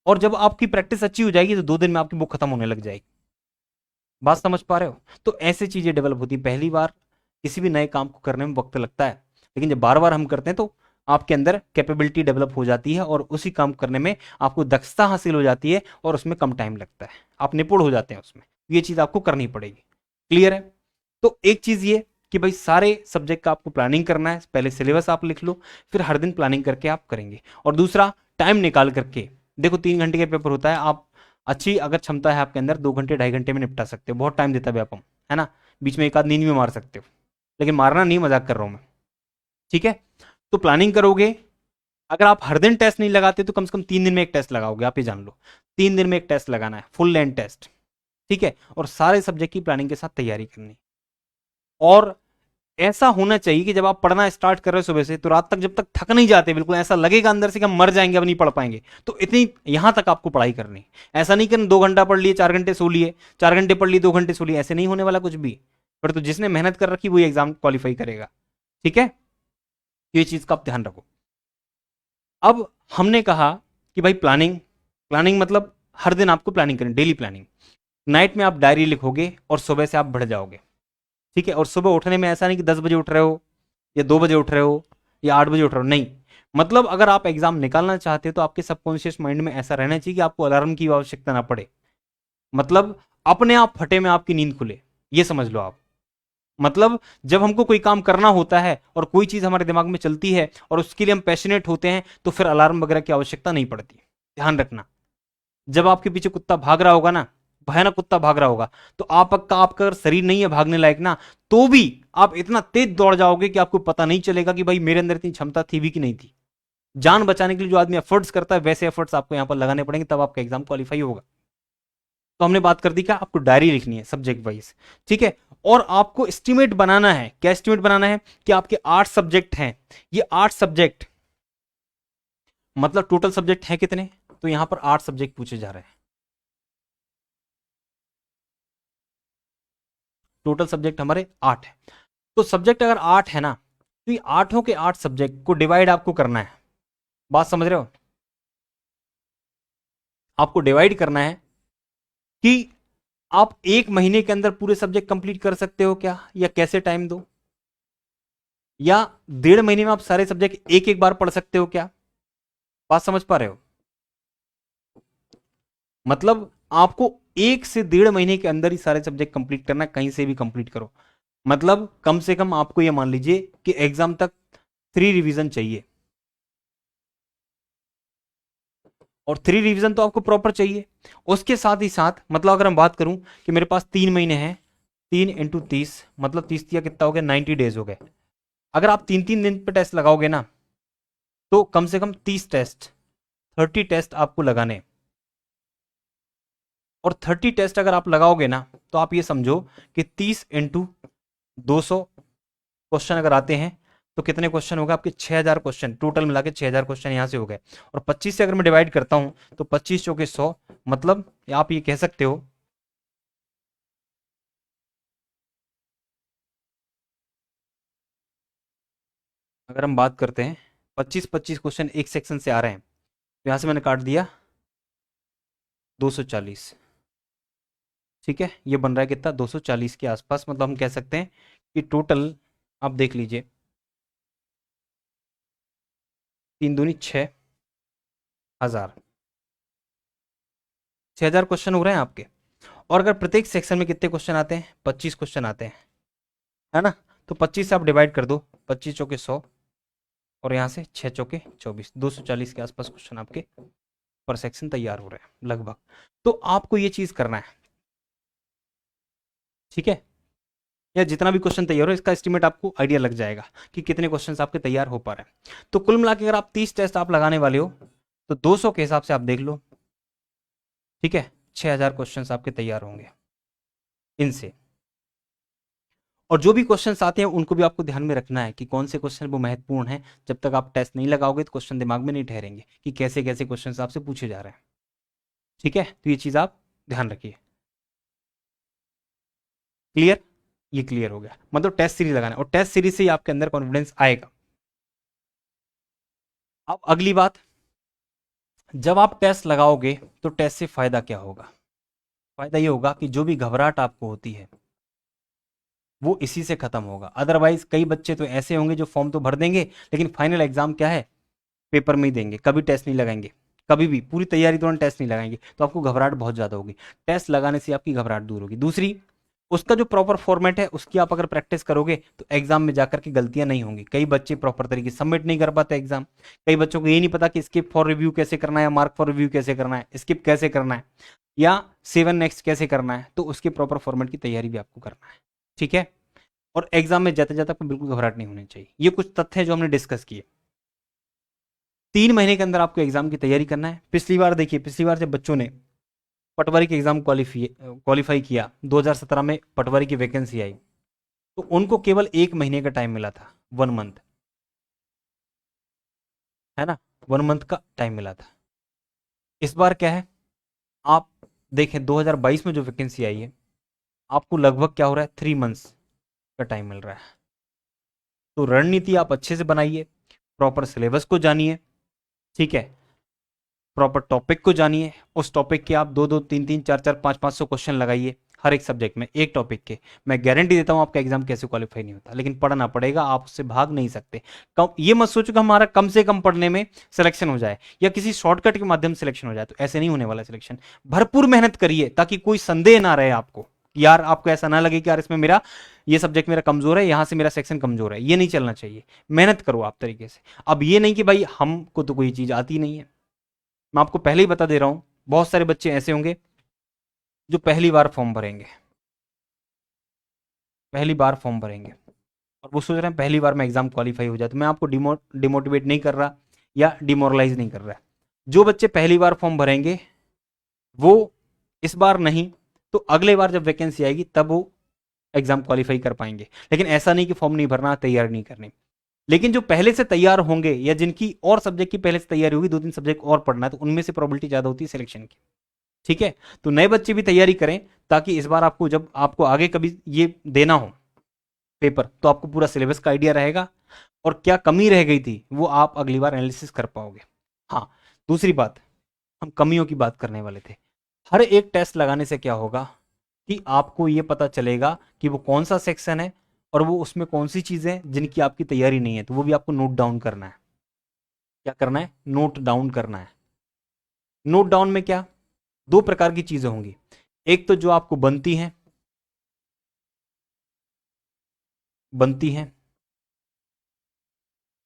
और जब आपकी प्रैक्टिस अच्छी हो जाएगी तो 2 दिन में आपकी बुक खत्म होने लग जाएगी। बात समझ पा रहे हो? तो ऐसे चीजें डेवलप होती है। पहली बार किसी भी नए काम को करने में वक्त लगता है, लेकिन जब बार बार हम करते हैं तो आपके अंदर कैपेबिलिटी डेवलप हो जाती है, और उसी काम करने में आपको दक्षता हासिल हो जाती है, और उसमें कम टाइम लगता है, आप निपुण हो जाते हैं उसमें। ये चीज आपको करनी पड़ेगी। क्लियर है? तो एक चीज ये कि भाई सारे सब्जेक्ट का आपको प्लानिंग करना है, पहले सिलेबस आप लिख लो, फिर हर दिन प्लानिंग करके आप करेंगे। और दूसरा, टाइम निकाल करके देखो, 3 घंटे का पेपर होता है, आप अच्छी अगर क्षमता है आपके अंदर 2 घंटे 2.5 घंटे में निपटा सकते हो, बहुत टाइम देता है व्यापम, है ना। बीच में एक आध नींद में मार सकते हो, लेकिन मारना नहीं, मजाक कर रहा हूं मैं, ठीक है। तो प्लानिंग करोगे, अगर आप हर दिन टेस्ट नहीं लगाते तो कम से कम 3 दिन में एक टेस्ट लगाओगे, आप ये जान लो। 3 दिन में एक टेस्ट लगाना है, फुल लेंथ टेस्ट, ठीक है। और सारे सब्जेक्ट की प्लानिंग के साथ तैयारी करनी। और ऐसा होना चाहिए कि जब आप पढ़ना स्टार्ट कर रहे हो सुबह से, तो रात तक जब तक थक नहीं जाते, बिल्कुल ऐसा लगेगा अंदर से कि हम मर जाएंगे अब नहीं पढ़ पाएंगे, तो इतनी यहां तक आपको पढ़ाई करनी। ऐसा नहीं कि 2 घंटा पढ़ लिए 4 घंटे सो लिए, 4 घंटे पढ़ लिए 2 घंटे सो लिए, ऐसे नहीं होने वाला कुछ भी। पर तो जिसने मेहनत कर रखी वही एग्जाम क्वालिफाई करेगा, ठीक है। ये चीज का आप ध्यान रखो। अब हमने कहा कि भाई प्लानिंग, प्लानिंग मतलब हर दिन आपको प्लानिंग करनी, डेली प्लानिंग। नाइट में आप डायरी लिखोगे और सुबह से आप बढ़ जाओगे, ठीक है। और सुबह उठने में ऐसा नहीं कि 10 बजे उठ रहे हो या 2 बजे उठ रहे हो या 8 बजे उठ रहे हो, नहीं। मतलब अगर आप एग्जाम निकालना चाहते हो तो आपके सबकॉन्शियस माइंड में ऐसा रहना चाहिए कि आपको अलार्म की आवश्यकता ना पड़े, मतलब अपने आप फटे में आपकी नींद खुले, ये समझ लो आप। मतलब जब हमको कोई काम करना होता है और कोई चीज हमारे दिमाग में चलती है और उसके लिए हम पैशनेट होते हैं, तो फिर अलार्म वगैरह की आवश्यकता नहीं पड़ती, ध्यान रखना। जब आपके पीछे कुत्ता भाग रहा होगा ना, भयानक कुत्ता भाग रहा होगा, तो आपका अगर शरीर नहीं है भागने लायक ना, तो भी आप इतना तेज दौड़ जाओगे कि आपको पता नहीं चलेगा कि भाई मेरे अंदर इतनी क्षमता थी भी कि नहीं थी। जान बचाने के लिए जो आदमी एफर्ट्स करता है, वैसे एफर्ट्स आपको यहां पर लगाने पड़ेंगे, तब आपका एग्जाम क्वालिफाई होगा। तो हमने बात कर दी क्या, आपको डायरी लिखनी है सब्जेक्ट वाइज, ठीक है। और आपको एस्टिमेट बनाना है, क्या एस्टिमेट बनाना है कि आपके 8 सब्जेक्ट हैं, ये 8 सब्जेक्ट मतलब टोटल सब्जेक्ट है कितने, तो यहां पर 8 सब्जेक्ट पूछे जा रहे हैं। टोटल सब्जेक्ट हमारे 8 है। तो सब्जेक्ट अगर 8 है ना, तो ये आठों के 8 सब्जेक्ट को डिवाइड आपको करना है। बात समझ रहे हो, आपको डिवाइड करना है कि आप 1 महीने के अंदर पूरे सब्जेक्ट कंप्लीट कर सकते हो क्या, या कैसे टाइम दो, या 1.5 महीने में आप सारे सब्जेक्ट एक एक बार पढ़ सकते हो क्या। बात समझ पा रहे हो, मतलब आपको 1 से 1.5 महीने के अंदर ही सारे सब्जेक्ट कंप्लीट करना है, कहीं से भी कंप्लीट करो। मतलब कम से कम आपको यह मान लीजिए कि एग्जाम तक 3 रिवीजन चाहिए, और 3 रिवीजन तो आपको प्रॉपर चाहिए। उसके साथ ही साथ मतलब अगर हम बात करूं कि मेरे पास 3 महीने हैं, 3 × 30 मतलब 30 कितना हो गया, 90 डेज हो गए। अगर आप 3 3 दिन पे टेस्ट लगाओगे ना, तो कम से कम 30 टेस्ट, 30 टेस्ट आपको लगाने। और 30 टेस्ट अगर आप लगाओगे ना, तो आप ये समझो कि 30 × 200 क्वेश्चन अगर आते हैं, तो कितने क्वेश्चन होगा आपके, 6000 क्वेश्चन, टोटल मिला के 6000 क्वेश्चन यहां से हो गए। और 25 से अगर मैं डिवाइड करता हूं, तो 25 चौके 100, मतलब आप ये कह सकते हो, अगर हम बात करते हैं 25 25 क्वेश्चन एक सेक्शन से आ रहे हैं, तो यहां से मैंने काट दिया 240, ठीक है। ये बन रहा है कितना, 240 के आसपास। मतलब हम कह सकते हैं कि टोटल आप देख लीजिए, 3 दूनी 6000, 6000 क्वेश्चन हो रहे हैं आपके। और अगर प्रत्येक सेक्शन में कितने क्वेश्चन आते हैं, 25 क्वेश्चन आते हैं, है ना। तो 25 से आप डिवाइड कर दो, 25 चौके 100, और यहाँ से 6 चौके 24, 240 के आसपास क्वेश्चन आपके पर सेक्शन तैयार हो रहे हैं लगभग। तो आपको ये चीज करना है, ठीक है। या जितना भी क्वेश्चन तैयार हो, इसका एस्टिमेट आपको आइडिया लग जाएगा कि कितने क्वेश्चन आपके तैयार हो पा रहे हैं। तो कुल मिला के अगर आप 30 टेस्ट आप लगाने वाले हो, तो 200 के हिसाब से आप देख लो, ठीक है। 6000 क्वेश्चन आपके तैयार होंगे इनसे। और जो भी क्वेश्चंस आते हैं उनको भी आपको ध्यान में रखना है कि कौन से क्वेश्चन वो महत्वपूर्ण है। जब तक आप टेस्ट नहीं लगाओगे तो क्वेश्चन दिमाग में नहीं ठहरेंगे कि कैसे कैसे क्वेश्चंस आपसे पूछे जा रहे हैं, ठीक है। तो ये चीज आप ध्यान रखिए। क्लियर, ये क्लियर हो गया। मतलब टेस्ट सीरीज लगाना है, और टेस्ट सीरीज से ही आपके अंदर कॉन्फिडेंस आएगा। अब अगली बात, जब आप टेस्ट लगाओगे तो टेस्ट से फायदा क्या होगा। फायदा ये होगा कि जो भी घबराहट आपको होती है वो इसी से खत्म होगा। अदरवाइज कई बच्चे तो ऐसे होंगे जो फॉर्म तो भर देंगे, लेकिन फाइनल एग्जाम क्या है, पेपर में ही देंगे, कभी टेस्ट नहीं लगाएंगे, कभी भी पूरी तैयारी दौरान टेस्ट नहीं लगाएंगे। तो आपको घबराहट बहुत ज़्यादा होगी। टेस्ट लगाने से आपकी घबराहट दूर होगी। दूसरी, उसका जो प्रॉपर फॉर्मेट है उसकी आप अगर प्रैक्टिस करोगे तो एग्जाम में जाकर के गलतियां नहीं होंगी। कई बच्चे प्रॉपर तरीके से सबमिट नहीं कर पाते एग्जाम। कई बच्चों को ये नहीं पता कि स्किप फॉर रिव्यू कैसे करना है, मार्क फॉर रिव्यू कैसे करना है, स्किप कैसे करना है। या 7 नेक्स्ट कैसे करना है, तो उसके प्रॉपर फॉर्मेट की तैयारी भी आपको करना है, ठीक है। और एग्जाम में जाते जाते आपको बिल्कुल घबराहट नहीं होनी चाहिए। ये कुछ तथ्य हैं जो हमने डिस्कस किए। 3 महीने के अंदर आपको एग्जाम की तैयारी करना है। पिछली बार देखिए, पिछली बार जब बच्चों ने पटवारी के एग्जाम क्वालिफाई किया, 2017 में पटवारी की वैकेंसी आई, तो उनको केवल 1 महीने का टाइम मिला था, 1 मंथ, है ना, 1 मंथ का टाइम मिला था। इस बार क्या है, आप देखें 2022 में जो वैकेंसी आई है, आपको लगभग क्या हो रहा है, 3 मंथ्स का टाइम मिल रहा है। तो रणनीति आप अच्छे से बनाइए, प्रॉपर सिलेबस को जानिए, ठीक है, प्रॉपर टॉपिक को जानिए, उस टॉपिक के आप 2-2, 3-3, 4-4, 5-500 क्वेश्चन लगाइए हर एक सब्जेक्ट में, एक टॉपिक के। मैं गारंटी देता हूं आपका एग्जाम कैसे क्वालिफाई नहीं होता, लेकिन पढ़ना पड़ेगा, आप उससे भाग नहीं सकते। ये मत सोचो कि हमारा कम से कम पढ़ने में सिलेक्शन हो जाए या किसी शॉर्टकट के माध्यम से सिलेक्शन हो जाए, तो ऐसे नहीं होने वाला सिलेक्शन। भरपूर मेहनत करिए ताकि कोई संदेह ना रहे आपको, यार आपको ऐसा ना लगे कि यार इसमें मेरा ये सब्जेक्ट मेरा कमजोर है, यहां से मेरा सेक्शन कमजोर है, ये नहीं चलना चाहिए। मेहनत करो आप तरीके से। अब ये नहीं कि भाई हमको तो कोई चीज आती नहीं है, मैं आपको पहले ही बता दे रहा हूं, बहुत सारे बच्चे ऐसे होंगे जो पहली बार फॉर्म भरेंगे, पहली बार फॉर्म भरेंगे और वो सोच रहे हैं पहली बार में एग्जाम क्वालिफाई हो जाए। तो मैं आपको डिमोटिवेट नहीं कर रहा या डिमोरलाइज नहीं कर रहा। जो बच्चे पहली बार फॉर्म भरेंगे वो इस बार नहीं तो अगले बार जब वैकेंसी आएगी तब वो एग्जाम क्वालिफाई कर पाएंगे। लेकिन ऐसा नहीं कि फॉर्म नहीं भरना, तैयारी नहीं करनी। लेकिन जो पहले से तैयार होंगे या जिनकी और सब्जेक्ट की पहले से तैयारी होगी, 2-3 सब्जेक्ट और पढ़ना है, तो उनमें से प्रोबेबिलिटी ज्यादा होती है सिलेक्शन की, ठीक है। तो नए बच्चे भी तैयारी करें ताकि इस बार आपको जब आपको आगे कभी ये देना हो पेपर, तो आपको पूरा सिलेबस का आइडिया रहेगा और क्या कमी रह गई थी वो आप अगली बार एनालिसिस कर पाओगे। हाँ, दूसरी बात, हम कमियों की बात करने वाले थे। हर एक टेस्ट लगाने से क्या होगा कि आपको ये पता चलेगा कि वो कौन सा सेक्शन है और वो उसमें कौन सी चीजें हैं जिनकी आपकी तैयारी नहीं है, तो वो भी आपको नोट डाउन करना है। क्या करना है, नोट डाउन करना है। नोट डाउन में क्या, 2 प्रकार की चीजें होंगी। एक तो जो आपको बनती हैं,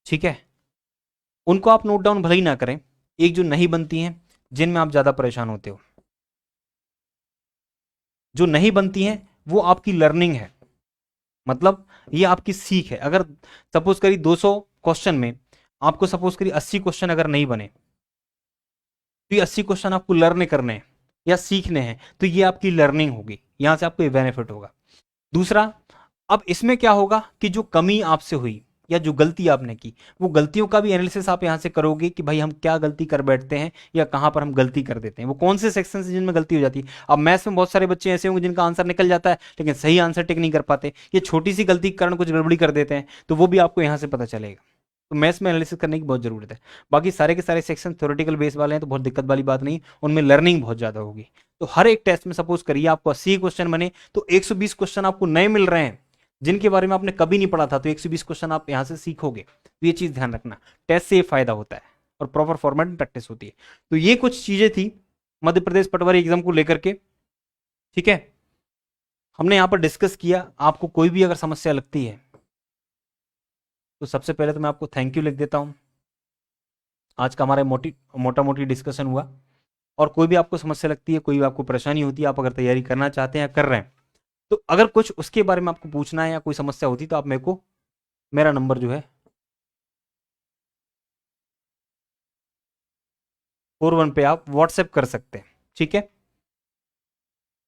ठीक है, उनको आप नोट डाउन भले ही ना करें। एक जो नहीं बनती हैं, जिनमें आप ज्यादा परेशान होते हो, जो नहीं बनती हैं वो आपकी लर्निंग है, मतलब ये आपकी सीख है। अगर सपोज करी 200 क्वेश्चन में आपको सपोज करी 80 क्वेश्चन अगर नहीं बने, तो ये 80 क्वेश्चन आपको लर्न करने हैं या सीखने हैं, तो ये आपकी लर्निंग होगी, यहां से आपको बेनिफिट होगा। दूसरा, अब इसमें क्या होगा कि जो कमी आपसे हुई या जो गलती आपने की, वो गलतियों का भी एनालिसिस आप यहां से करोगे कि भाई हम क्या गलती कर बैठते हैं या कहां पर हम गलती कर देते हैं, वो कौन से सेक्शन से जिनमें गलती हो जाती है। अब मैथ्स में बहुत सारे बच्चे ऐसे होंगे जिनका आंसर निकल जाता है लेकिन सही आंसर टिक नहीं कर पाते, ये छोटी सी गलती के कारण कुछ गड़बड़ी कर देते हैं, तो वो भी आपको यहां से पता चलेगा। तो मैथ्स में एनालिसिस करने की बहुत जरूरत है। बाकी सारे के सारे सेक्शन थ्योरेटिकल बेस वाले हैं तो बहुत दिक्कत वाली बात नहीं, उनमें लर्निंग बहुत ज्यादा होगी। तो हर एक टेस्ट में सपोज करिए आपको 80 क्वेश्चन बने तो 120 क्वेश्चन आपको नए मिल रहे हैं जिनके बारे में आपने कभी नहीं पढ़ा था, तो 120 क्वेश्चन आप यहां से सीखोगे। तो ये चीज ध्यान रखना, टेस्ट से ये फायदा होता है और प्रॉपर फॉर्मेट में प्रैक्टिस होती है। तो ये कुछ चीजें थी मध्य प्रदेश पटवारी एग्जाम को लेकर के, ठीक है, हमने यहां पर डिस्कस किया। आपको कोई भी अगर समस्या लगती है तो सबसे पहले तो मैं आपको थैंक यू लिख देता हूं। आज का हमारा मोटा मोटी डिस्कशन हुआ। और कोई भी आपको समस्या लगती है, कोई भी आपको परेशानी होती है, आप अगर तैयारी करना चाहते हैं या कर रहे हैं, तो अगर कुछ उसके बारे में आपको पूछना है या कोई समस्या होती तो आप मेरे को, मेरा नंबर जो है 41 पे आप व्हाट्सएप कर सकते हैं, ठीक है।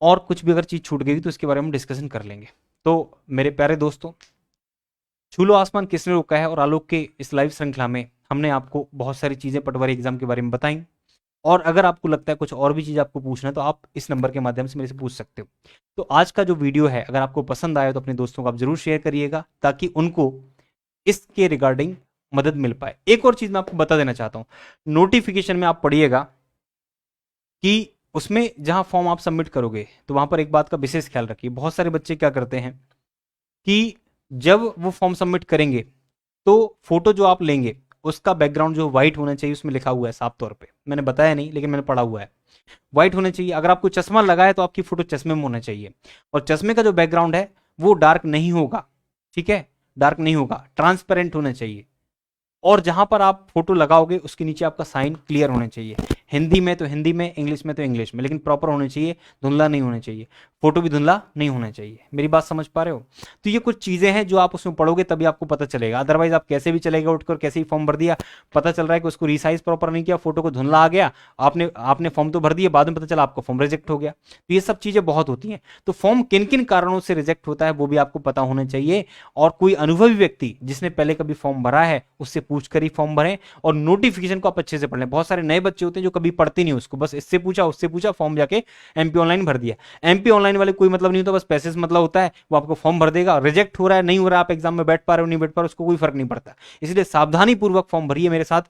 और कुछ भी अगर चीज छूट गई तो इसके बारे में डिस्कशन कर लेंगे। तो मेरे प्यारे दोस्तों, छूलो आसमान किसने रोका है और आलोक के इस लाइव श्रृंखला में हमने आपको बहुत सारी चीजें पटवारी एग्जाम के बारे में बताई। और अगर आपको लगता है कुछ और भी चीज आपको पूछना है तो आप इस नंबर के माध्यम से मेरे से पूछ सकते हो। तो आज का जो वीडियो है अगर आपको पसंद आया तो अपने दोस्तों को आप जरूर शेयर करिएगा ताकि उनको इसके रिगार्डिंग मदद मिल पाए। एक और चीज मैं आपको बता देना चाहता हूं, नोटिफिकेशन में आप पढ़िएगा कि उसमें जहां फॉर्म आप सबमिट करोगे तो वहां पर एक बात का विशेष ख्याल रखिए। बहुत सारे बच्चे क्या करते हैं कि जब वो फॉर्म सबमिट करेंगे तो फोटो जो आप लेंगे उसका बैकग्राउंड जो व्हाइट होना चाहिए, उसमें लिखा हुआ है साफ तौर पे, मैंने बताया नहीं लेकिन मैंने पढ़ा हुआ है, व्हाइट होना चाहिए। अगर आपको चश्मा लगा है तो आपकी फोटो चश्मे में होना चाहिए और चश्मे का जो बैकग्राउंड है वो डार्क नहीं होगा, ठीक है, डार्क नहीं होगा, ट्रांसपेरेंट होना चाहिए। और जहां पर आप फोटो लगाओगे उसके नीचे आपका साइन क्लियर होना चाहिए। हिंदी में तो हिंदी में, इंग्लिश में तो इंग्लिश में, लेकिन प्रॉपर होने चाहिए, धुंधला नहीं होना चाहिए, फोटो भी धुंधला नहीं होना चाहिए। मेरी बात समझ पा रहे हो? तो ये कुछ चीजें हैं जो आप उसमें पढ़ोगे तभी आपको पता चलेगा, अदरवाइज आप कैसे भी चलेगा उठकर, कैसे ही फॉर्म भर दिया, पता चल रहा है कि उसको रिसाइज प्रॉपर नहीं किया, फोटो को धुंधला आ गया, आपने आपने फॉर्म तो भर दिया, बाद में पता चला आपका फॉर्म रिजेक्ट हो गया। तो ये सब चीजें बहुत होती हैं। तो फॉर्म किन किन कारणों से रिजेक्ट होता है वो भी आपको पता होना चाहिए, और कोई अनुभवी व्यक्ति जिसने पहले कभी फॉर्म भरा है उससे पूछकर ही फॉर्म भरें, और नोटिफिकेशन को आप अच्छे से पढ़ लें। बहुत सारे नए बच्चे होते हैं जो कभी पढ़ते नहीं उसको, बस इससे पूछा उससे पूछा, फॉर्म जाके एमपी ऑनलाइन भर दिया। एमपी ऑनलाइन वाले कोई मतलब नहीं होता, बस पैसे से मतलब होता है, वो आपको फॉर्म भर देगा, रिजेक्ट हो रहा है नहीं हो रहा है, आप एग्जाम में बैठ पा रहे हो नहीं बैठ पा रहे हो, उसको कोई फर्क नहीं पड़ता। इसलिए सावधानी पूर्वक फॉर्म भरिए। मेरे साथ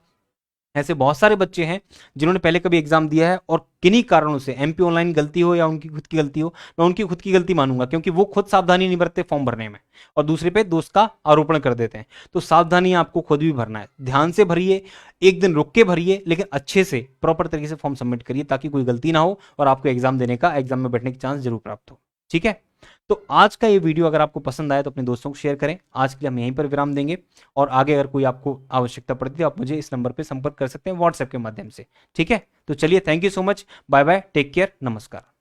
ऐसे बहुत सारे बच्चे हैं जिन्होंने पहले कभी एग्जाम दिया है, और किन्हीं कारणों से एमपी ऑनलाइन गलती हो या उनकी खुद की गलती हो, मैं उनकी खुद की गलती मानूंगा, क्योंकि वो खुद सावधानी नहीं बरतते फॉर्म भरने में और दूसरे पे दोस्त का आरोपण कर देते हैं। तो सावधानी आपको खुद भी भरना है, ध्यान से भरिए, एक दिन रुक के भरिए, लेकिन अच्छे से प्रॉपर तरीके से फॉर्म सबमिट करिए ताकि कोई गलती ना हो और आपको एग्जाम देने का, एग्जाम में बैठने की चांस जरूर प्राप्त हो। ठीक है? तो आज का ये वीडियो अगर आपको पसंद आया तो अपने दोस्तों को शेयर करें। आज के लिए हम यहीं पर विराम देंगे, और आगे अगर कोई आपको आवश्यकता पड़ती है आप मुझे इस नंबर पे संपर्क कर सकते हैं व्हाट्सएप के माध्यम से। ठीक है? तो चलिए, thank you so much, bye bye, take care, नमस्कार।